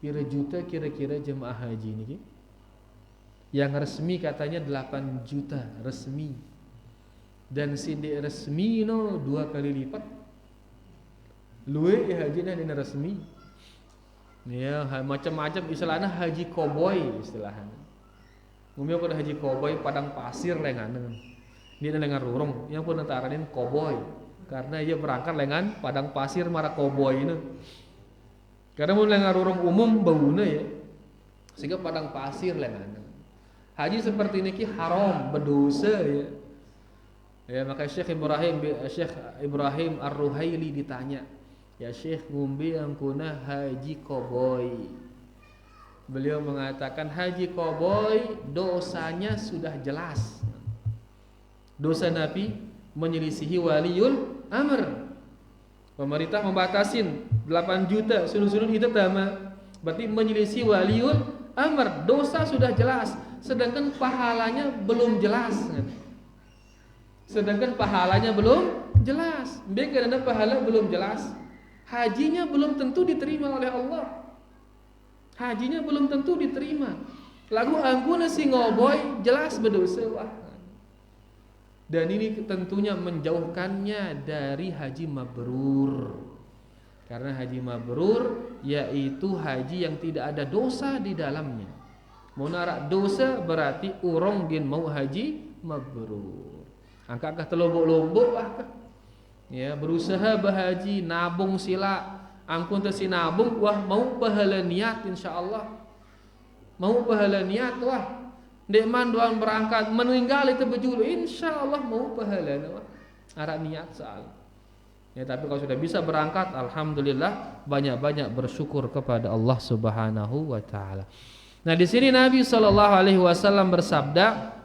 Pira juta kira-kira jemaah haji ini? Yang resmi katanya 8 juta resmi. Dan sidik resmi no 2 kali lipat. Luwe haji ini resmi. Ya, macam-macam istilahnya haji koboi istilahnya. Ngomong pada haji koboi padang pasir lengan. Dia lengan rurung, yang pun antaranin koboi. Karena ia berangkat lengan padang pasir marah koboi ini. Karena mau lengan rurung umum bauna ya. Sehingga padang pasir lengan. Haji seperti ini ki haram, berdosa ya. Ya, maka Syekh Ibrahim Ar-Ruhaili ditanya, "Ya Syekh, ngumbi yang kuna haji koboi." Beliau mengatakan haji koboi dosanya sudah jelas. Dosa Nabi menyelisihi waliul amr. Pemerintah membatasin 8 juta sulun-sulun hidup dama. Berarti menyelisih waliul amr, dosa sudah jelas, sedangkan pahalanya belum jelas. Sedangkan pahalanya belum jelas. Karena pahala belum jelas, hajinya belum tentu diterima oleh Allah. Hajinya belum tentu diterima. Lagu angkuna si ngoboy jelas berdosa. Wah. Dan ini tentunya menjauhkannya dari haji mabrur. Karena haji mabrur yaitu haji yang tidak ada dosa di dalamnya. Mau narak dosa berarti urang gen mau haji mabrur. Angkakah terlombok-lombok lah. Ya, berusaha berhaji, nabung sila, angkun tersi nabung, wah mau pahala niat insyaallah. Mau pahala niat wah. Dekman doang berangkat meninggal itu berjulu insyaallah mau pahala wah. Arak niat soal. Ya, tapi kalau sudah bisa berangkat alhamdulillah, banyak-banyak bersyukur kepada Allah Subhanahu wa taala. Nah, di sini Nabi sallallahu alaihi wasallam bersabda,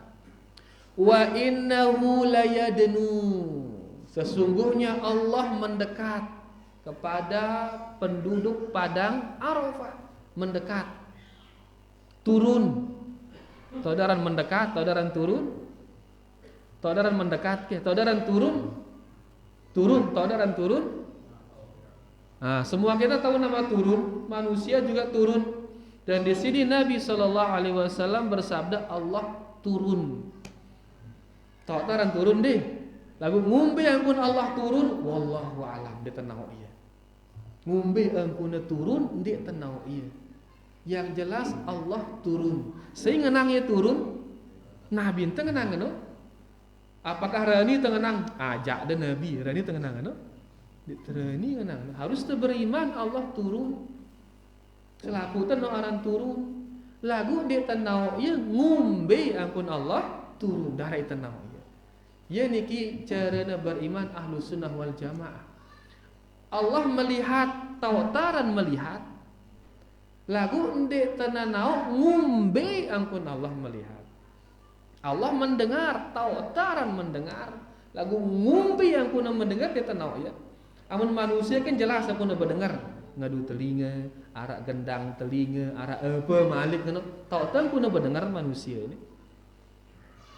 "Wa innahu layadnu." Sesungguhnya Allah mendekat kepada penduduk padang Arafah, mendekat. Turun. Taudaran mendekat, taudaran turun. Taudaran mendekat ke, taudaran turun. Turun, taudaran turun. Nah, semua kita tahu nama turun, manusia juga turun. Dan di sini Nabi sallallahu alaihi wasallam bersabda Allah turun. Taudaran turun deh. Lagu ngumbe ampun Allah turun, wallahu alam dia tenau iya. Ngumbe ampun turun dia tenau iya. Yang jelas Allah turun. Sehingga nangnya turun, Nabi ente ngenang no? Apakah rani tengenang? Ajak dan Nabi rani tengenang no? Rani ngenang. Harus beriman Allah turun. Selakutan no aran turun. Lagu dia tenau iya ngumbe ampun Allah turun dari tenau iya. Ya niki carana beriman ahlu sunnah wal jamaah. Allah melihat, tautaran melihat. Lagu ndek tenanau ngumbe ampun Allah melihat. Allah mendengar, tautaran mendengar. Lagu ngumbe ampun mendengar dia tenau ya. Amun manusia kan jelas ampun mendengar. Ngadu telinga, arak gendang telinga, arak apa malik ngono. Tautaran pun mendengar manusia ini.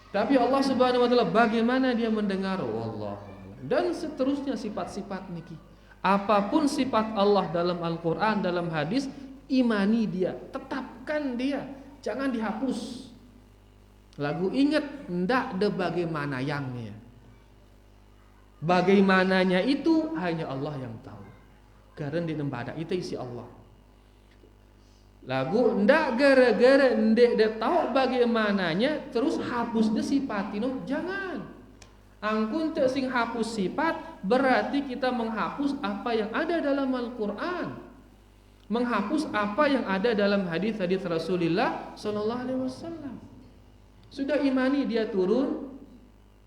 Tapi Allah Subhanahu wa taala bagaimana dia mendengar? Wallahu a'lam. Dan seterusnya sifat-sifat niki. Apapun sifat Allah dalam Al-Qur'an, dalam hadis, imani dia, tetapkan dia, jangan dihapus. Lagu ingat ndak de bagaimana yangnya. Bagaimananya itu hanya Allah yang tahu. Karena di nembada itu isi Allah. Lagu ndak gara-gara ndek de tahu bagaimananya terus hapus de sifat itu, jangan. Angkun teu sing hapus sifat berarti kita menghapus apa yang ada dalam Al-Qur'an. Menghapus apa yang ada dalam hadis-hadis Rasulullah sallallahu alaihi wasallam. Sudah imani dia turun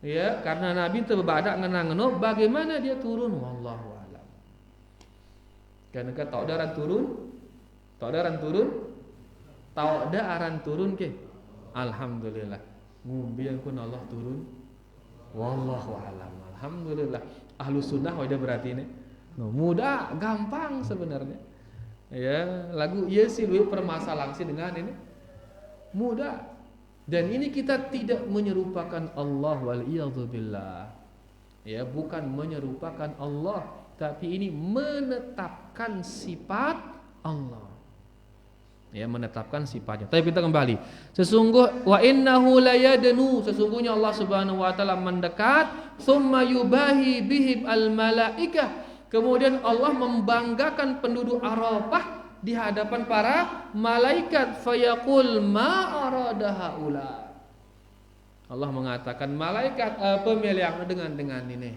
ya, karena Nabi teu badak ngenang-ngeno bagaimana dia turun wallahu alam. Karena tahu daran turun. Tahu aran turun? Tahu ada aran turun ke? Alhamdulillah. Ngumbi pun Allah turun. Wallahu alam. Alhamdulillah. Ahlu sunnah wadah berarti ini. Mudah, gampang sebenarnya. Ya, lagu ieu sih permasalahan sih dengan ini mudah. Dan ini kita tidak menyerupakan Allah wal iyadzubillah. Ya, bukan menyerupakan Allah, tapi ini menetapkan sifat Allah. Ya, menetapkan sifatnya. Tapi kita kembali. Wa innahu layadnu, sesungguhnya Allah Subhanahu wa taala mendekat, tsumma yubahi bihim al malaikah. Kemudian Allah membanggakan penduduk Arafah di hadapan para malaikat, fayaqul ma arada haula. Allah mengatakan, malaikat pemilihan dengan ini.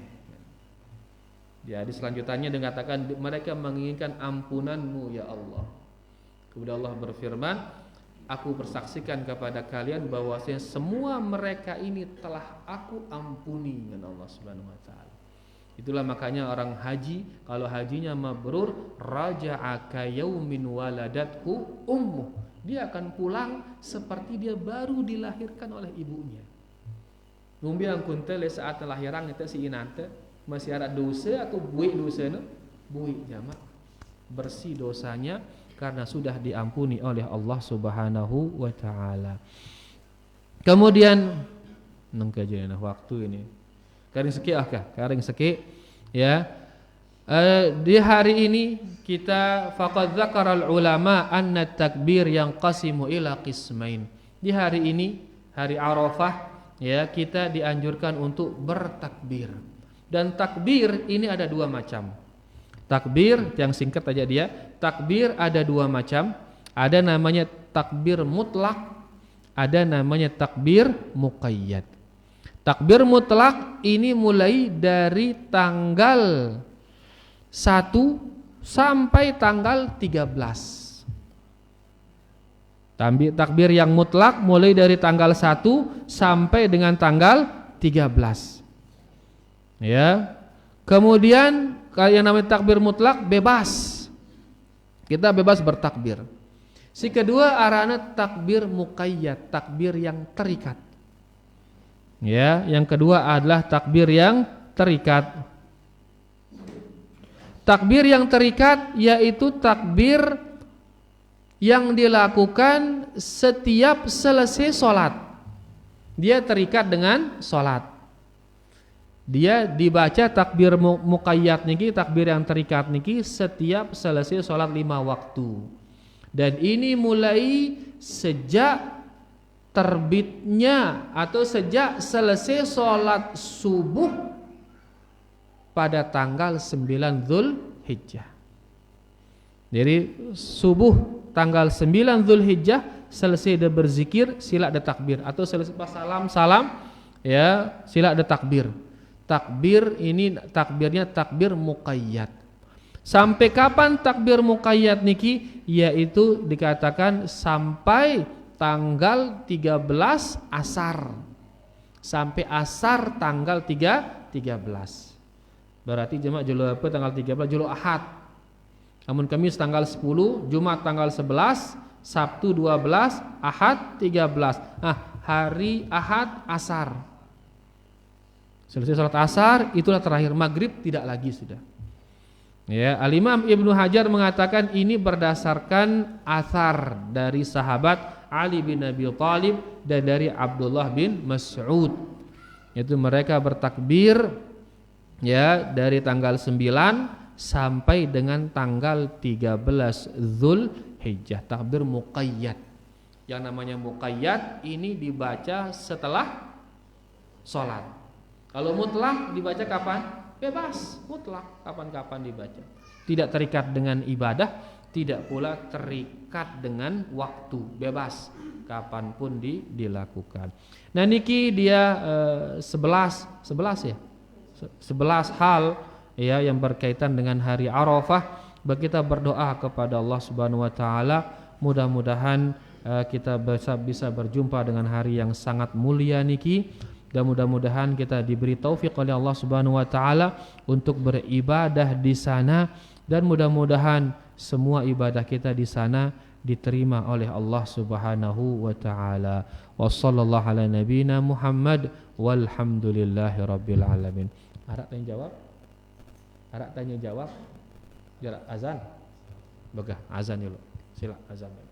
Di hadis selanjutnya dikatakan mereka menginginkan ampunanmu ya Allah. Kemudian Allah berfirman, aku bersaksikan kepada kalian bahwasanya semua mereka ini telah aku ampuni dengan Allah Subhanahu wa taala. Itulah makanya orang haji, kalau hajinya mabrur, raja'a ka yaumin waladathu ummuh. Dia akan pulang seperti dia baru dilahirkan oleh ibunya. Numbiang kuntele saat lahiran itu si inante masih ada dosa atau buik dosanya? Buik jamak. Bersih dosanya karena sudah diampuni oleh Allah Subhanahu wa taala. Kemudian nengkajena waktu ini. Karing seki karing seki ya. Di hari ini kita faqad dzakaral ulama anna takbir yang qasimu ila qismain. Di hari ini hari Arafah ya, kita dianjurkan untuk bertakbir. Dan takbir ini ada dua macam. Takbir yang singkat aja dia, takbir ada dua macam. Ada namanya takbir mutlak, ada namanya takbir muqayyad. Takbir mutlak ini mulai dari tanggal 1 sampai tanggal 13. Takbir yang mutlak mulai dari tanggal 1 sampai dengan tanggal 13. Ya. Kemudian yang namanya takbir mutlak bebas. Kita bebas bertakbir. Si kedua arana takbir muqayyad, takbir yang terikat. Ya, yang kedua adalah takbir yang terikat. Takbir yang terikat yaitu takbir yang dilakukan setiap selesai sholat. Dia terikat dengan sholat. Dia dibaca takbir muqayyad niki, takbir yang terikat niki setiap selesai sholat 5 waktu. Dan ini mulai sejak terbitnya atau sejak selesai sholat subuh pada tanggal 9 Dzulhijjah. Jadi subuh tanggal 9 Dzulhijjah selesai dia berzikir, sila ada takbir, atau selesai pas salam ya sila ada takbir. Takbir ini takbirnya takbir muqayyad. Sampai kapan takbir muqayyad niki? Yaitu dikatakan sampai tanggal 13 asar. Sampai asar tanggal 13. Berarti jemaah julu apa tanggal 13 julu Ahad. Namun Kamis tanggal 10, Jumat tanggal 11, Sabtu 12, Ahad 13. Hari Ahad asar. Selesai salat asar itulah terakhir, maghrib tidak lagi sudah. Ya, Al-Imam Ibnu Hajar mengatakan ini berdasarkan athar dari sahabat Ali bin Abi Thalib dan dari Abdullah bin Mas'ud. Itu mereka bertakbir ya dari tanggal 9 sampai dengan tanggal 13 Dzulhijjah, takbir muqayyad. Yang namanya muqayyad ini dibaca setelah sholat. Kalau mutlak dibaca kapan? Bebas, mutlak kapan-kapan dibaca. Tidak terikat dengan ibadah, tidak pula terikat dengan waktu, bebas kapanpun dilakukan. Nah niki dia 11 ya. 11 hal ya yang berkaitan dengan hari Arafah. Kita berdoa kepada Allah Subhanahu wa taala, mudah-mudahan kita bisa berjumpa dengan hari yang sangat mulia niki. Dan mudah-mudahan kita diberi taufik oleh Allah Subhanahu wa taala untuk beribadah di sana, dan mudah-mudahan semua ibadah kita di sana diterima oleh Allah Subhanahu wa taala. Wassallallahu ala nabiyyina Muhammad walhamdulillahi rabbil alamin. Ada yang jawab? Harap tanya jawab. Jarak azan. Begah azan dulu. Sila azan dulu.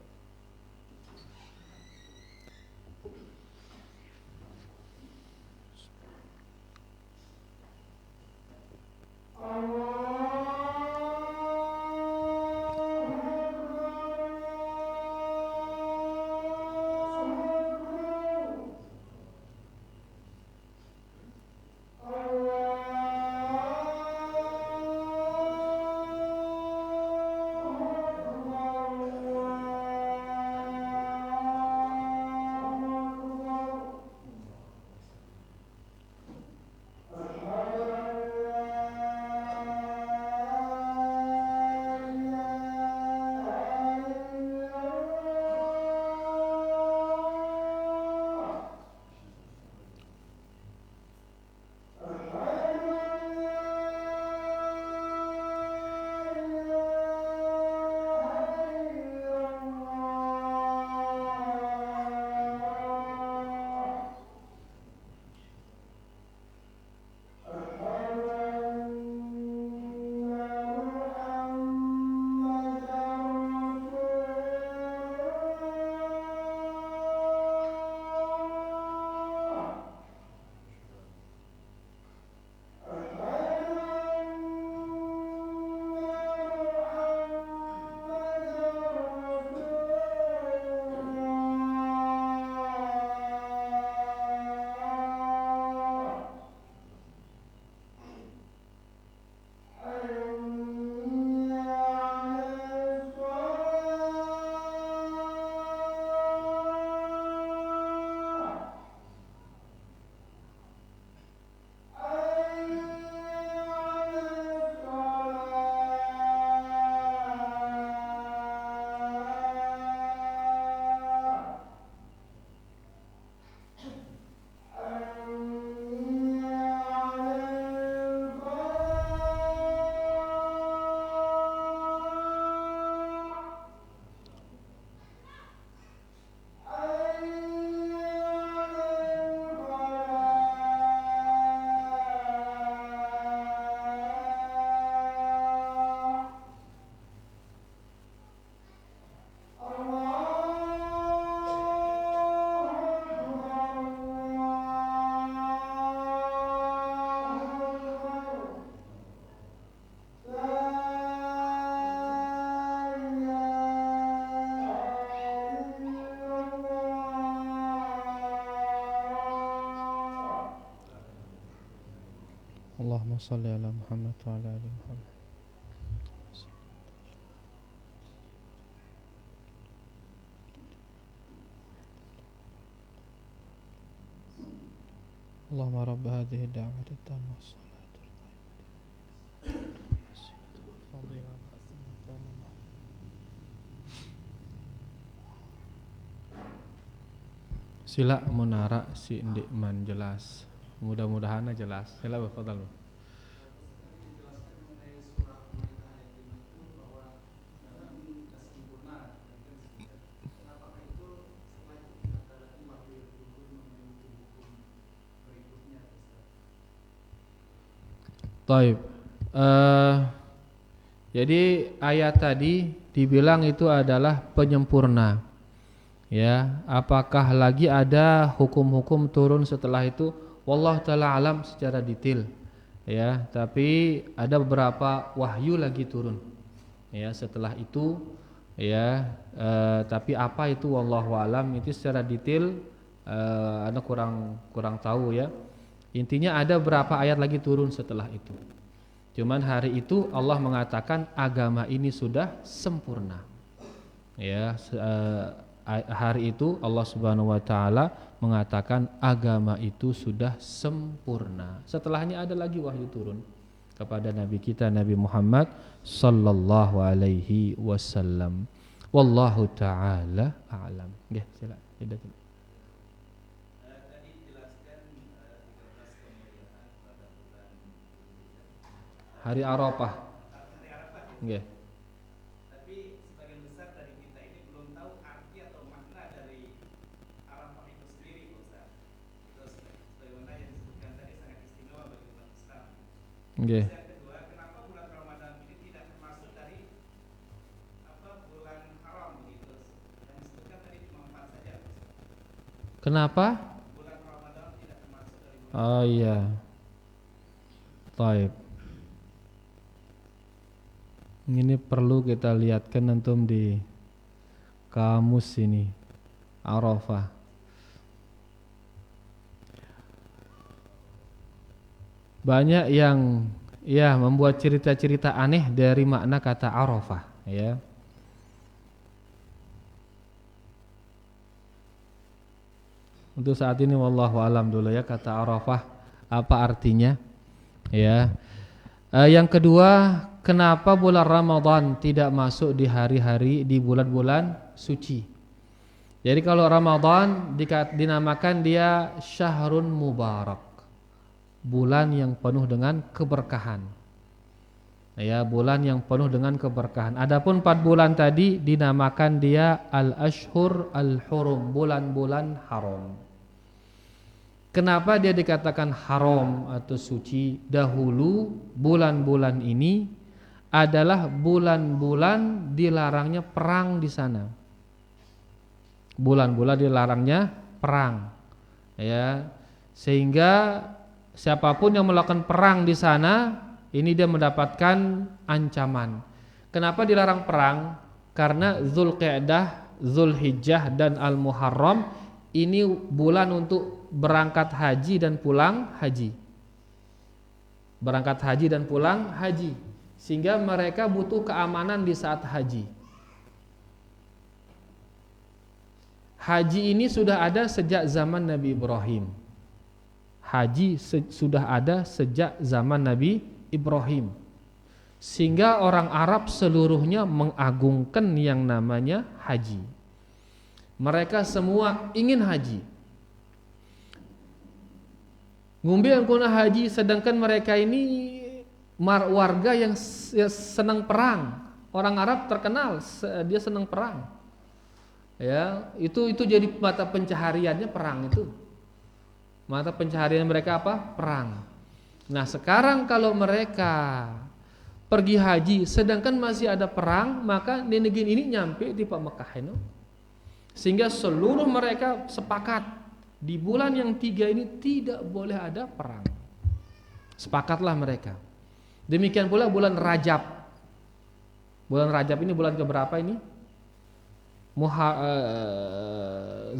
Allahumma salli ala Muhammad wa ala ali Muhammad. Allahumma rabb hadhihi ad-da'wati at-tammah was-salatu Sila munara si Ndikman jelas. Mudah-mudahan jelas. Sila berfadal. Taib. Jadi ayat tadi dibilang itu adalah penyempurna. Ya, apakah lagi ada hukum-hukum turun setelah itu? Wallahu taala alam secara detail. Ya, tapi ada beberapa wahyu lagi turun. Ya, setelah itu ya, tapi apa itu wallahu alam itu secara detail Anda kurang tahu ya. Intinya ada berapa ayat lagi turun setelah itu. Cuman hari itu Allah mengatakan agama ini sudah sempurna. Ya, hari itu Allah Subhanahu wa taala mengatakan agama itu sudah sempurna. Setelahnya ada lagi wahyu turun kepada nabi kita Nabi Muhammad sallallahu alaihi wasallam. Wallahu taala a'lam. Nggih, silakan. Hari Arafah. Nggih. Tapi sebagian besar dari kita ini belum tahu arti atau makna dari Arafah itu sendiri, Ustaz. Itu sebagaimana yang disebutkan tadi sangat istimewa bagi umat Islam. Nggih. Yang kedua, kenapa bulan Kenapa? Bulan Ramadan tidak termasuk dari bulan. Oh iya. Taib. Ini perlu kita lihatkan antum di kamus ini. Arafah. Banyak yang ya membuat cerita-cerita aneh dari makna kata Arafah, ya. Untuk saat ini wallahu alam dulu ya kata Arafah apa artinya, ya. Yang kedua, kenapa bulan Ramadan tidak masuk di hari-hari di bulan-bulan suci? Jadi kalau Ramadan dinamakan dia syahrun mubarak, bulan yang penuh dengan keberkahan. Ya, bulan yang penuh dengan keberkahan. Adapun 4 bulan tadi dinamakan dia al-ashhur al-hurum, bulan-bulan haram. Kenapa dia dikatakan haram atau suci? Dahulu bulan-bulan ini adalah bulan-bulan dilarangnya perang di sana. Bulan-bulan dilarangnya perang. Ya. Sehingga siapapun yang melakukan perang di sana, ini dia mendapatkan ancaman. Kenapa dilarang perang? Karena Zulqa'dah, Zulhijjah dan Al-Muharram ini bulan untuk berangkat haji dan pulang haji. Berangkat haji dan pulang haji. Sehingga mereka butuh keamanan di saat haji. Haji ini sudah ada sejak zaman Nabi Ibrahim. Haji sudah ada sejak zaman Nabi Ibrahim. Sehingga orang Arab seluruhnya mengagungkan yang namanya haji. Mereka semua ingin haji. Ngumbi yang kuna haji, sedangkan mereka ini warga yang senang perang. Orang Arab terkenal dia senang perang. Ya, itu jadi mata pencahariannya perang itu. Mata pencaharian mereka apa? Perang. Nah, sekarang kalau mereka pergi haji sedangkan masih ada perang, maka di negeri ini nyampe di Mekah itu. Sehingga seluruh mereka sepakat di bulan yang 3 ini tidak boleh ada perang. Sepakatlah mereka. Demikian pula bulan Rajab. Bulan Rajab ini bulan keberapa ini?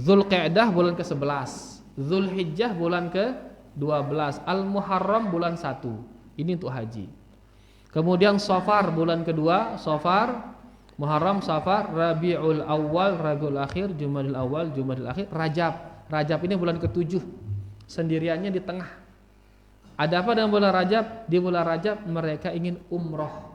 Zulqa'dah bulan ke-11, Zulhijjah bulan ke-12, Al-Muharram bulan 1. Ini untuk haji. Kemudian Safar bulan kedua, Safar, Muharram, Safar, Rabiul Awal, Rabiul Akhir, Jumadil Awal, Jumadil Akhir, Rajab. Rajab ini bulan ke-7, sendiriannya di tengah. Ada apa dengan bulan Rajab? Di bulan Rajab mereka ingin umroh.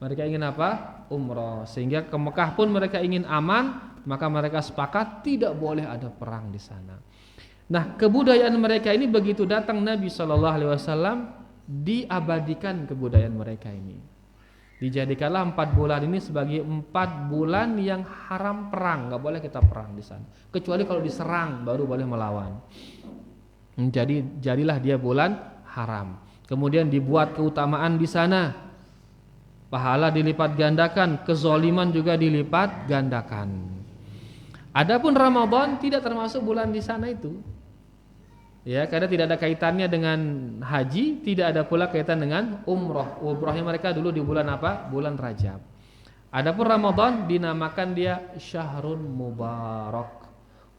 Mereka ingin apa? Umroh. Sehingga ke Mekah pun mereka ingin aman, maka mereka sepakat tidak boleh ada perang di sana. Nah, kebudayaan mereka ini begitu datang Nabi SAW, diabadikan kebudayaan mereka ini. Dijadikanlah 4 bulan ini sebagai 4 bulan yang haram perang, nggak boleh kita perang di sana. Kecuali kalau diserang baru boleh melawan. Jadilah dia bulan haram. Kemudian dibuat keutamaan di sana. Pahala dilipat gandakan, kezoliman juga dilipat gandakan. Adapun Ramadan tidak termasuk bulan di sana itu. Ya, karena tidak ada kaitannya dengan haji, tidak ada pula kaitan dengan umroh. Umrohnya mereka dulu di bulan apa? Bulan Rajab. Adapun Ramadan dinamakan dia syahrun mubarak,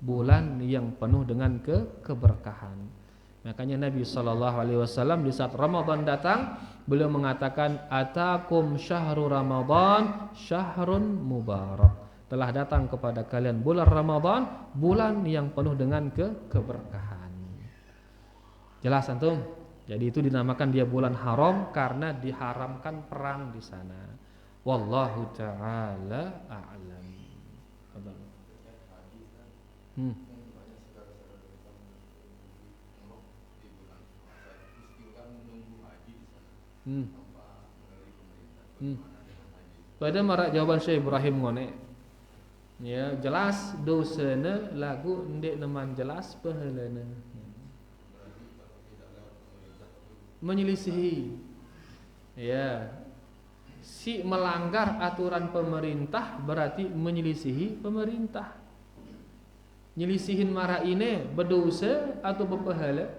bulan yang penuh dengan keberkahan. Makanya Nabi SAW di saat Ramadan datang, beliau mengatakan atakum syahru Ramadan syahrun mubarak. Telah datang kepada kalian bulan Ramadan, bulan yang penuh dengan keberkahan. Jelas antum? Jadi itu dinamakan dia bulan haram karena diharamkan perang di sana. Wallahu taala a'lam. Pada marak jawaban Syekh Ibrahim ngone. Ya, jelas dosana lagu ndek neman jelas pahalana. Menyelisihi. Ya. Si melanggar aturan pemerintah berarti menyelisihi pemerintah. nyelisihin marah ini berdosa atau berpahala?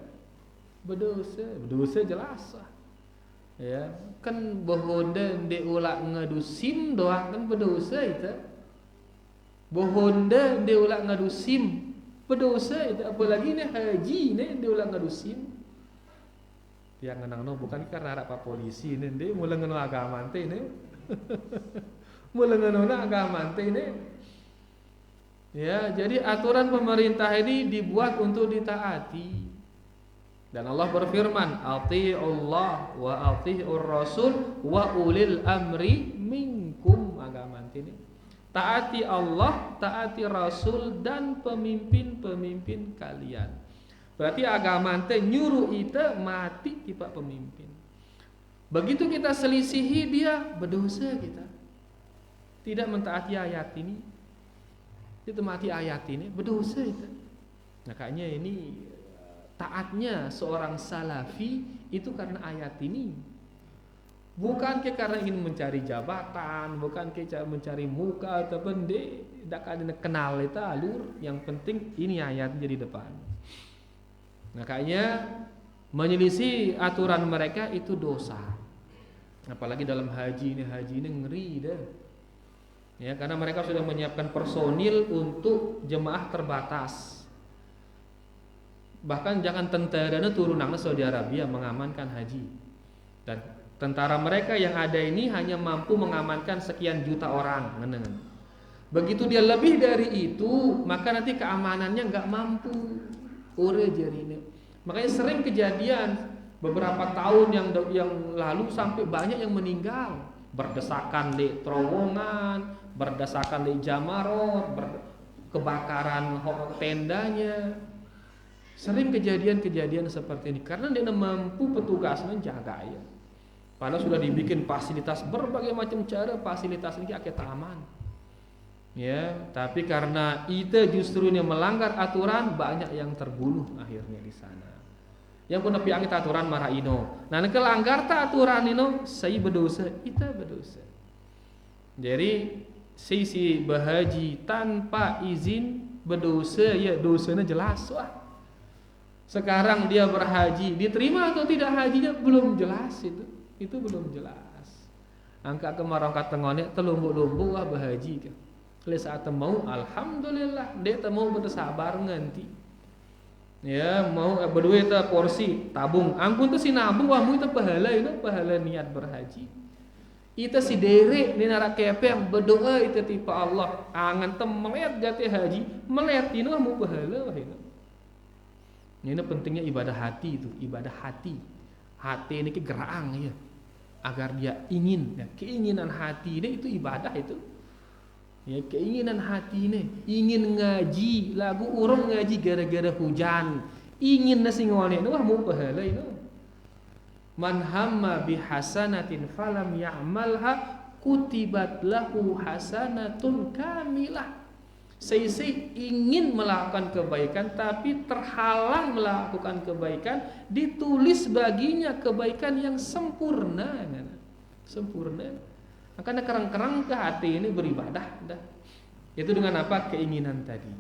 Berdosa jelas lah. Ya, kan bohonda ndek ulak ngadu SIM doang kan berdosa itu. Bohonda ndek ulak ngadu SIM berdosa itu, apalagi nih haji nih ndek ulak ngadu SIM. Yang ngenang bukan karena ada pak polisi nih, ndek mulai ngeno agama teh nih. Mulai ngeno agama teh nih. Ya, jadi aturan pemerintah ini dibuat untuk ditaati. Dan Allah berfirman, "Atii'ullah wa atii'ur rasul wa ulil amri minkum." Agama ini. Taati Allah, taati Rasul dan pemimpin-pemimpin kalian. Berarti agama teh nyuruh kita mati di pak pemimpin. Begitu kita selisihi dia, berdosa kita. Tidak mentaati ayat ini. Itu mati ayat ini berdosa itu. Makanya ini taatnya seorang salafi itu karena ayat ini. Bukan karena ingin mencari jabatan, bukan karena mencari muka atau benda, tidak ada kenal itu alur. Yang penting ini ayat jadi depan. Makanya menyelisih aturan mereka itu dosa. Apalagi dalam haji ini ngeri dah. Ya, karena mereka sudah menyiapkan personil untuk jemaah terbatas. Bahkan jangan tentara turun nang Saudi Arabia mengamankan haji. Dan tentara mereka yang ada ini hanya mampu mengamankan sekian juta orang. Begitu dia lebih dari itu, maka nanti keamanannya nggak mampu. Ore jarine. Makanya sering kejadian beberapa tahun yang lalu sampai banyak yang meninggal. Berdesakan di terowongan, berdesakan di jamarot, kebakaran tendanya. Sering kejadian-kejadian seperti ini karena dia mampu petugas menjaga ya. Padahal sudah dibikin fasilitas berbagai macam cara, fasilitas ini akhirnya aman. Ya, tapi karena itu justru yang melanggar aturan, banyak yang terbunuh akhirnya di sana. Yang pun nepi angit aturan marah ino. Nah, kelanggar ta aturan ino, saya berdosa, kita berdosa. Jadi sisi berhaji tanpa izin berdosa, ya dosanya jelas wah. Sekarang dia berhaji, diterima atau tidak hajinya belum jelas itu. Itu belum jelas. Angka kemarang katengone telumbuk-lumbuk wah berhaji kan. Kalau saat mau alhamdulillah, dia mau bersabar nganti. Ya, mau berdua itu porsi tabung. Ampun tuh si nabung wah mu itu pahala niat berhaji. Itu si derek ni narak kepeng berdoa itu tipe Allah. Angan tem melihat jati haji, melihat ini mu pahala wah itu. Ini pentingnya ibadah hati itu, ibadah hati. Hati ini gerang ya. Agar dia ingin, ya, keinginan hati ini itu ibadah itu. Ya, keinginan hati ini ingin ngaji, lagu urung ngaji gara-gara hujan. Ingin nasi ngone wah mau pahala itu. Man hamma bihasanatin falam ya'malha kutibat lahu hasanatun kamilah. Saya ingin melakukan kebaikan tapi terhalang melakukan kebaikan, ditulis baginya kebaikan yang sempurna. Sempurna. Makanya kerang-kerang ke hati ini beribadah dah. Itu dengan apa? Keinginan tadi.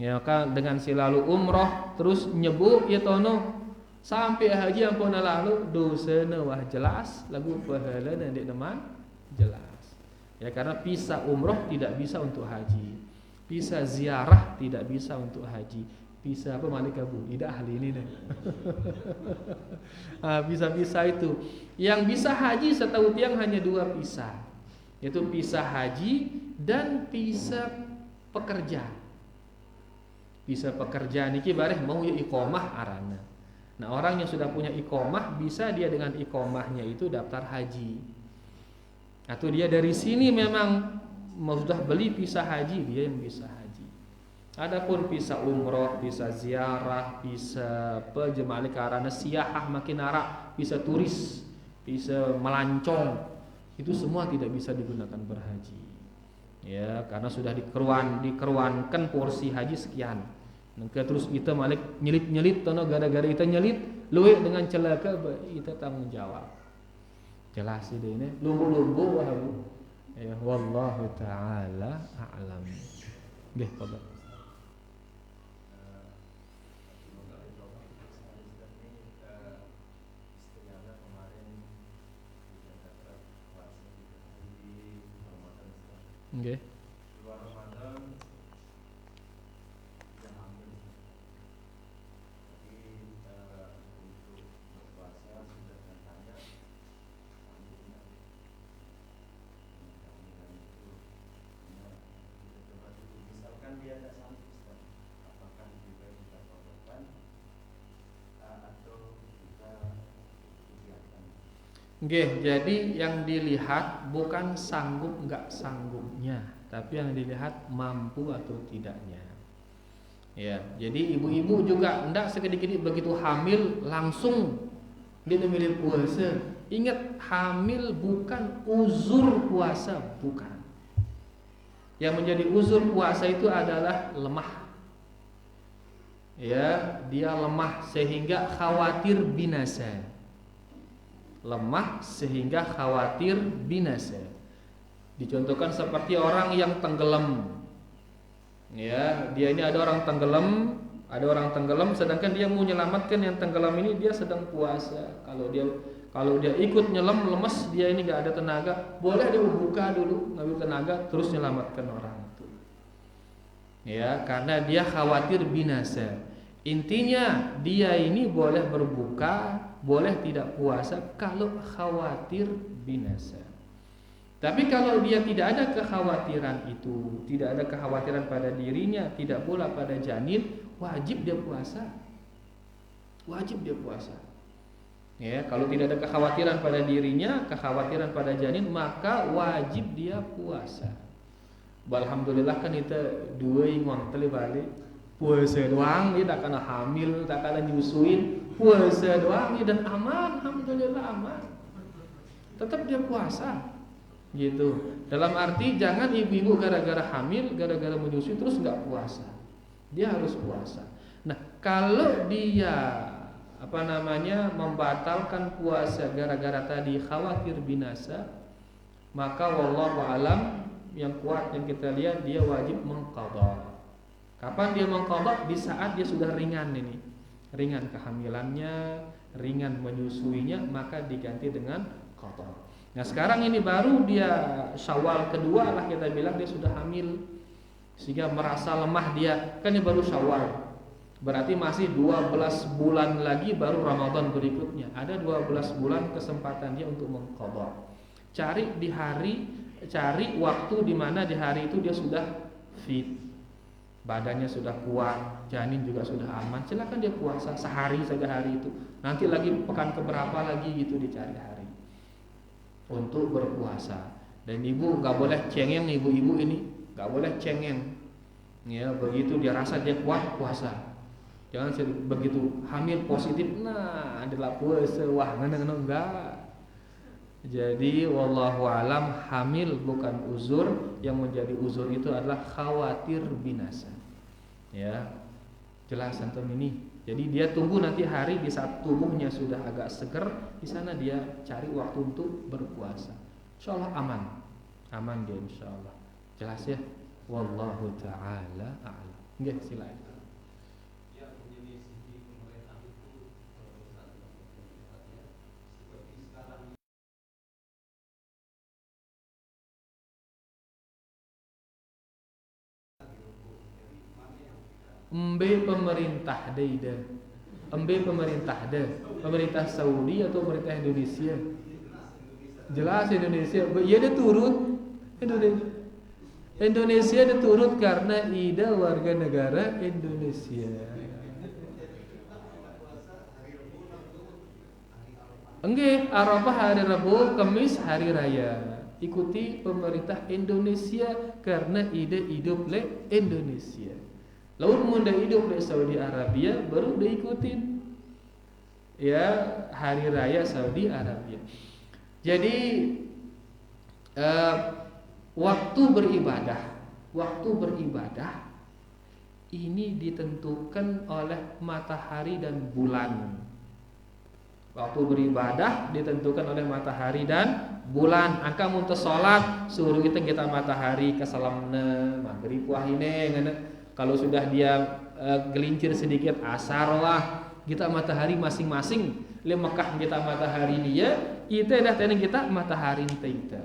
Ya, maka dengan selalu umroh terus nyebut ya tono sampai haji ampun lalu dosana wah jelas lagu pahala dan dek teman jelas. Ya, karena pisah umroh tidak bisa untuk haji. Pisah ziarah tidak bisa untuk haji. Pisah apa malikabu? Tidak ahli ini nih. Bisa-bisa itu. Yang bisa haji setahu tiang hanya dua pisah. Yaitu pisah haji dan pisah pekerja. Pisah pekerja niki bareh mau ya iqomah arana. Nah, orang yang sudah punya iqomah bisa dia dengan iqomahnya itu daftar haji. Atau dia dari sini memang sudah beli visa haji, dia yang bisa haji. Adapun visa umroh, visa ziarah, visa pejemalik karena siyahah makin arak, visa turis, visa melancong, itu semua tidak bisa digunakan berhaji. Ya, karena sudah dikeruankan porsi haji sekian. Nengke terus kita malik nyelit-nyelit tono gara-gara kita nyelit, luwe dengan celaka kita tanggung jawab. Jelas ide ini, lumbu-lumbu wahabu. Ya, wallahu taala a'lam. Nggih, Pak. Nggih. Luar Ramadan yang hamil. Jadi untuk berpuasa sudah tanya sanggup nggak? Kehamilan itu, kita coba dulu. Misalkan dia tidak sanggup, Ustaz, apakah juga kita korbankan atau kita biarkan? Nggih, jadi yang dilihat bukan sanggup nggak sanggupnya, tapi yang dilihat mampu atau tidaknya. Ya, jadi ibu-ibu juga ndak sedikit-sedikit begitu hamil langsung dia memilih puasa. Ingat, hamil bukan uzur puasa, bukan. Yang menjadi uzur puasa itu adalah lemah. Ya, dia lemah sehingga khawatir binasa. Lemah sehingga khawatir binasa. Dicontohkan seperti orang yang tenggelam. Ya, dia ini ada orang tenggelam, sedangkan dia mau menyelamatkan yang tenggelam ini, dia sedang puasa. Kalau dia ikut nyelam, lemes, dia ini nggak ada tenaga, boleh dia buka dulu, ngambil tenaga, terus menyelamatkan orang itu. Ya, karena dia khawatir binasa. Intinya dia ini boleh berbuka, boleh tidak puasa kalau khawatir binasa. Tapi kalau dia tidak ada kekhawatiran itu, tidak ada kekhawatiran pada dirinya, tidak pula pada janin, wajib dia puasa. Wajib dia puasa. Ya, kalau tidak ada kekhawatiran pada dirinya, kekhawatiran pada janin, maka wajib dia puasa. Alhamdulillah kan kita dua ngontel balik. Puasa doang, dia tak kena hamil, tak kena nyusuin. Puasa doang, dan aman, alhamdulillah aman. Tetap dia puasa. Gitu. Dalam arti jangan ibu-ibu gara-gara hamil, gara-gara menyusui terus nggak puasa. Dia harus puasa. Nah, kalau dia membatalkan puasa gara-gara tadi khawatir binasa, maka wallahu alam yang kuat yang kita lihat dia wajib mengqadha. Kapan dia mengqadha? Di saat dia sudah ringan ini. Ringan kehamilannya, ringan menyusuinya, maka diganti dengan qadha. Nah sekarang ini baru dia Syawal kedua lah kita bilang dia sudah hamil, sehingga merasa lemah dia, kan ini baru Syawal. Berarti masih 12 bulan lagi baru Ramadan berikutnya. Ada 12 bulan kesempatan dia untuk mengqadha. Cari waktu di mana di hari itu dia sudah fit, badannya sudah kuat, janin juga sudah aman. Silakan dia puasa sehari saja hari itu. Nanti lagi pekan keberapa lagi gitu dicari hari untuk berpuasa. Dan ibu nggak boleh cengeng, ibu-ibu ini nggak boleh cengeng. Ya, begitu dia rasa dia kuat puasa. Jangan begitu hamil positif, nah adalah puasa, wah enggak. Jadi wallahu alam, hamil bukan uzur, yang menjadi uzur itu adalah khawatir binasa. Ya, jelas antum ini. Jadi dia tunggu nanti hari di saat tubuhnya sudah agak seger, di sana dia cari waktu untuk berpuasa. Insyaallah aman dia insyaallah. Jelas ya. Wallahu taala a'lam. Nggih, silakan. Yang menjadi sisi pemerintah itu seperti sekarang pemerintah pemerintah Saudi atau pemerintah Indonesia? Jelas Indonesia. Ya dia turut Indonesia dia turut karena ida warga negara Indonesia. Enggak, Arafah hari Rabu, Kamis hari raya. Ikuti pemerintah Indonesia karena ide hidup le Indonesia. Lalu munda hidup di Saudi Arabia baru diikutin ya hari raya Saudi Arabia. Jadi waktu beribadah ini ditentukan oleh matahari dan bulan. Waktu beribadah ditentukan oleh matahari dan bulan. Angka muntes salat suruh kita matahari kesalamna maghrib wahine ngana. Kalau sudah dia gelincir sedikit asar wah kita matahari masing-masing le Mekah kita matahari dia ite dah teneng kita matahari kita.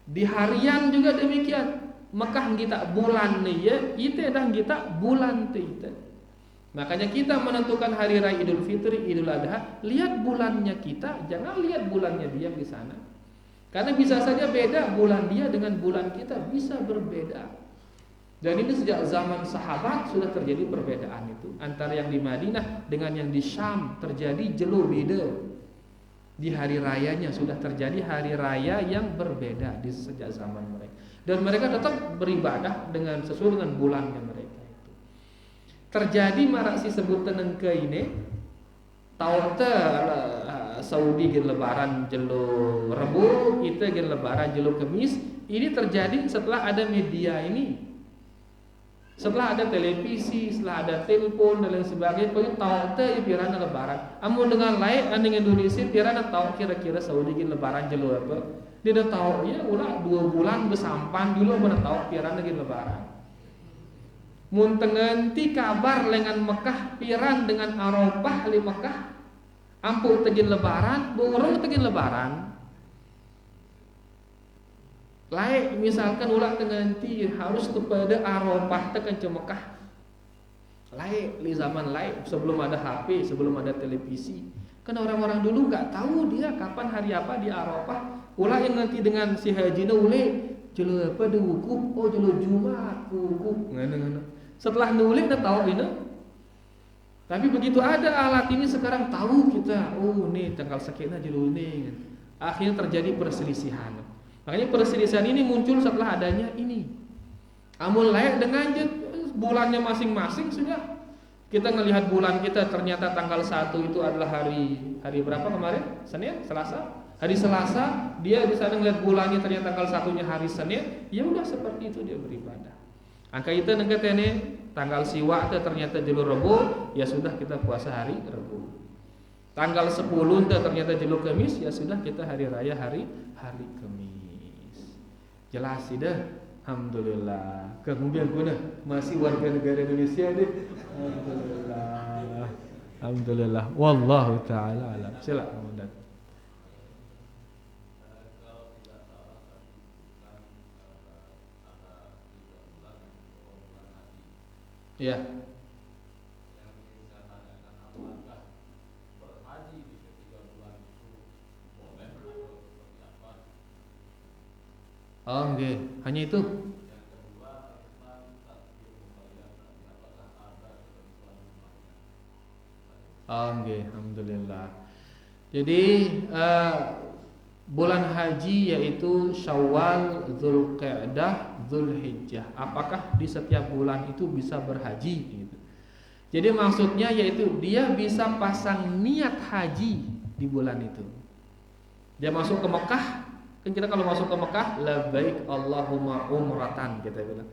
Di harian juga demikian. Mekah kita bulan nih ya, itu dah kita bulan itu. Makanya kita menentukan hari raya Idul Fitri, Idul Adha, lihat bulannya kita, jangan lihat bulannya dia di sana. Karena bisa saja beda bulan dia dengan bulan kita, bisa berbeda. Dan ini sejak zaman sahabat sudah terjadi perbedaan itu antara yang di Madinah dengan yang di Syam, terjadi jelo beda. Di hari rayanya sudah terjadi hari raya yang berbeda di sejak zaman mereka. Dan mereka tetap beribadah dengan sesuai dengan bulannya mereka itu. Terjadi marak si sebutan ke ini tahun Saudi gen lebaran jelo Rebo, kita gen lebaran jelo Kamis. Ini terjadi setelah ada media ini. Setelah ada televisi, setelah ada telepon dan lain sebagainya, pokoknya tahu teh pirana lebaran. Amun dengan lain anding Indonesia pirana tahu kira-kira Saudi gen lebaran jelo apa. Dia dah tahu ya ulah 2 bulan besampan dulu mana tahu pirana gen lebaran. Mun tengenti kabar lengan Mekah piran dengan Arafah li Mekah. Ampu tegin lebaran, burung tegin lebaran. Laik misalkan ulah tengenti harus kepada Arafah tekan ke Mekah. Laik li zaman laik sebelum ada HP, sebelum ada televisi. Kan orang-orang dulu enggak tahu dia kapan hari apa di Arafah. Ulah yang nanti dengan si hajina ule jelo apa de wukuf, oh jelo Jumat wukuf. Ngana-ngana. Setelah nulis dah tahu ini. Tapi begitu ada alat ini sekarang tahu kita, oh nih tanggal sekian jelo nih. Akhirnya terjadi perselisihan. Makanya perselisihan ini muncul setelah adanya ini. Amun layak dengan bulannya masing-masing sudah. Kita ngelihat bulan kita ternyata tanggal 1 itu adalah hari berapa kemarin? Senin, Selasa. Hari Selasa dia di sana ngelihat bulannya ternyata tanggal 1-nya hari Senin, ya udah seperti itu dia beribadah. Angka itu nengket ini tanggal siwa itu ternyata jelo Rebo, ya sudah kita puasa hari Rebo. Tanggal 10 itu ternyata jelo Kamis, ya sudah kita hari raya hari Kamis. Jelas sudah. Alhamdulillah. Kemudian guna masih warga negara Indonesia deh. Alhamdulillah. Alhamdulillah. Wallahu taala alam. Silakan Ustaz. Ya. Oh, okay. Hanya itu. Oh, okay. Alhamdulillah. Jadi bulan haji yaitu Syawal, Dzulqa'dah, Dzulhijjah. Apakah di setiap bulan itu bisa berhaji? Gitu. Jadi maksudnya yaitu dia bisa pasang niat haji di bulan itu. Dia masuk ke Mekah. Kan kita kalau masuk ke Mekah, labbaik Allahumma umratan kita bilang.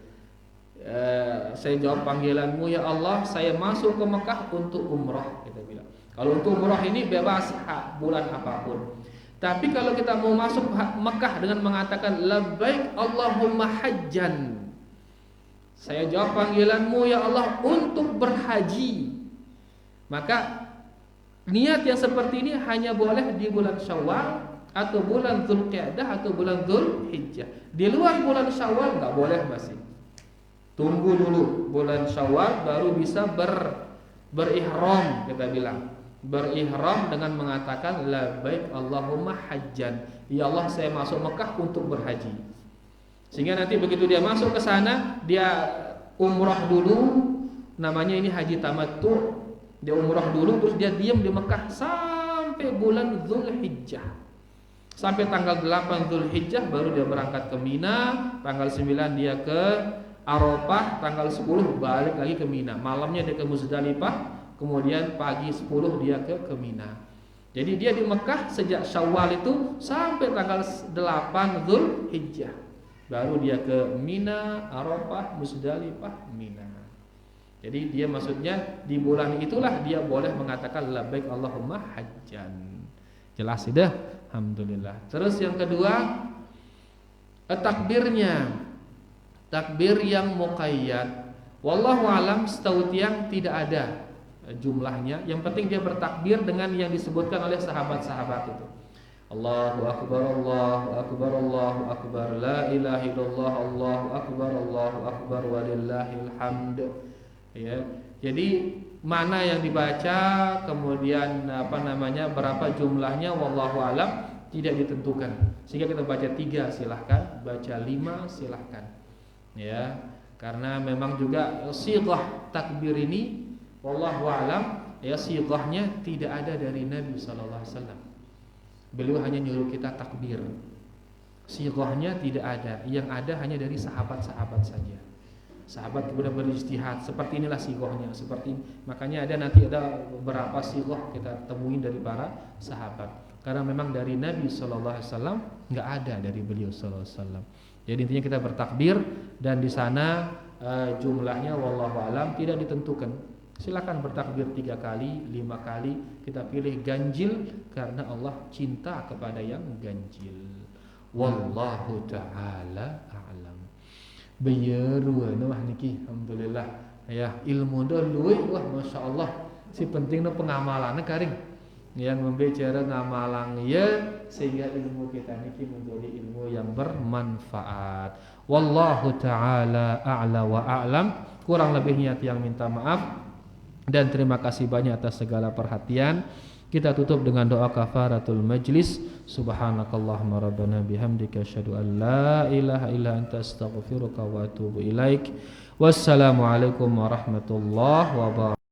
Saya jawab panggilanmu ya Allah, saya masuk ke Mekah untuk umrah kita bilang. Kalau untuk umrah ini bebas bulan apapun. Tapi kalau kita mau masuk Mekah dengan mengatakan labbaik Allahumma hajjan, saya jawab panggilanmu ya Allah untuk berhaji, maka niat yang seperti ini hanya boleh di bulan Syawal atau bulan Dzulqa'dah atau bulan Dzulhijjah. Di luar bulan Syawal enggak boleh masih. Tunggu dulu bulan Syawal baru bisa berihram kita bilang. Berihram dengan mengatakan labbaik Allahumma hajjan. Ya Allah saya masuk Mekah untuk berhaji. Sehingga nanti begitu dia masuk ke sana, dia umrah dulu, namanya ini haji tamattu. Dia umrah dulu terus dia diam di Mekah sampai bulan Dzulhijjah. Sampai tanggal 8 Dzulhijjah baru dia berangkat ke Mina, tanggal 9 dia ke Arafah, tanggal 10 balik lagi ke Mina. Malamnya dia ke Muzdalifah, kemudian pagi 10 dia ke Mina. Jadi dia di Mekah sejak Syawal itu sampai tanggal 8 Dzulhijjah. Baru dia ke Mina, Arafah, Muzdalifah, Mina. Jadi dia maksudnya di bulan itulah dia boleh mengatakan labbaik Allahumma hajjan. Jelas sudah? Alhamdulillah. Terus yang kedua, takbirnya. Takbir yang muqayyad. Wallahu alam, setahu tiang tidak ada jumlahnya. Yang penting dia bertakbir dengan yang disebutkan oleh sahabat-sahabat itu. Allahu akbar, Allahu akbar, Allahu akbar, la ilaha illallah, Allahu akbar, walillahil hamd. Ya. Jadi mana yang dibaca, kemudian berapa jumlahnya, wallahu alam, tidak ditentukan. Sehingga kita baca 3 silahkan, baca 5 silahkan. Ya, karena memang juga sighah takbir ini wallahu alam, ya, sighahnya tidak ada dari Nabi sallallahu alaihi wasallam. Beliau hanya nyuruh kita takbir. Sighahnya tidak ada, yang ada hanya dari sahabat-sahabat saja. Sahabat kemudian berijtihad, seperti inilah sighahnya, seperti makanya nanti ada beberapa sighah kita temuin dari para sahabat. Karena memang dari Nabi sallallahu alaihi wasallam enggak ada dari beliau sallallahu alaihi wasallam. Jadi intinya kita bertakbir dan di sana jumlahnya wallahu alam tidak ditentukan. Silakan bertakbir 3 kali, 5 kali, kita pilih ganjil karena Allah cinta kepada yang ganjil. Wallahu taala a'lam. Beyeru wah niki alhamdulillah ya, ilmu dah luwih wah masyaallah. Si pentingnya pengamalannya karing. Yang membicara ngamalang ya, sehingga ilmu kita niki menjadi ilmu yang bermanfaat. Wallahu taala a'la wa a'lam. Kurang lebihnya yang minta maaf dan terima kasih banyak atas segala perhatian. Kita tutup dengan doa kafaratul majlis. Subhanakallahumma rabbana bihamdika asyhadu an la ilaha illa anta astaghfiruka wa atubu ilaik. Wassalamualaikum warahmatullahi wabarakatuh.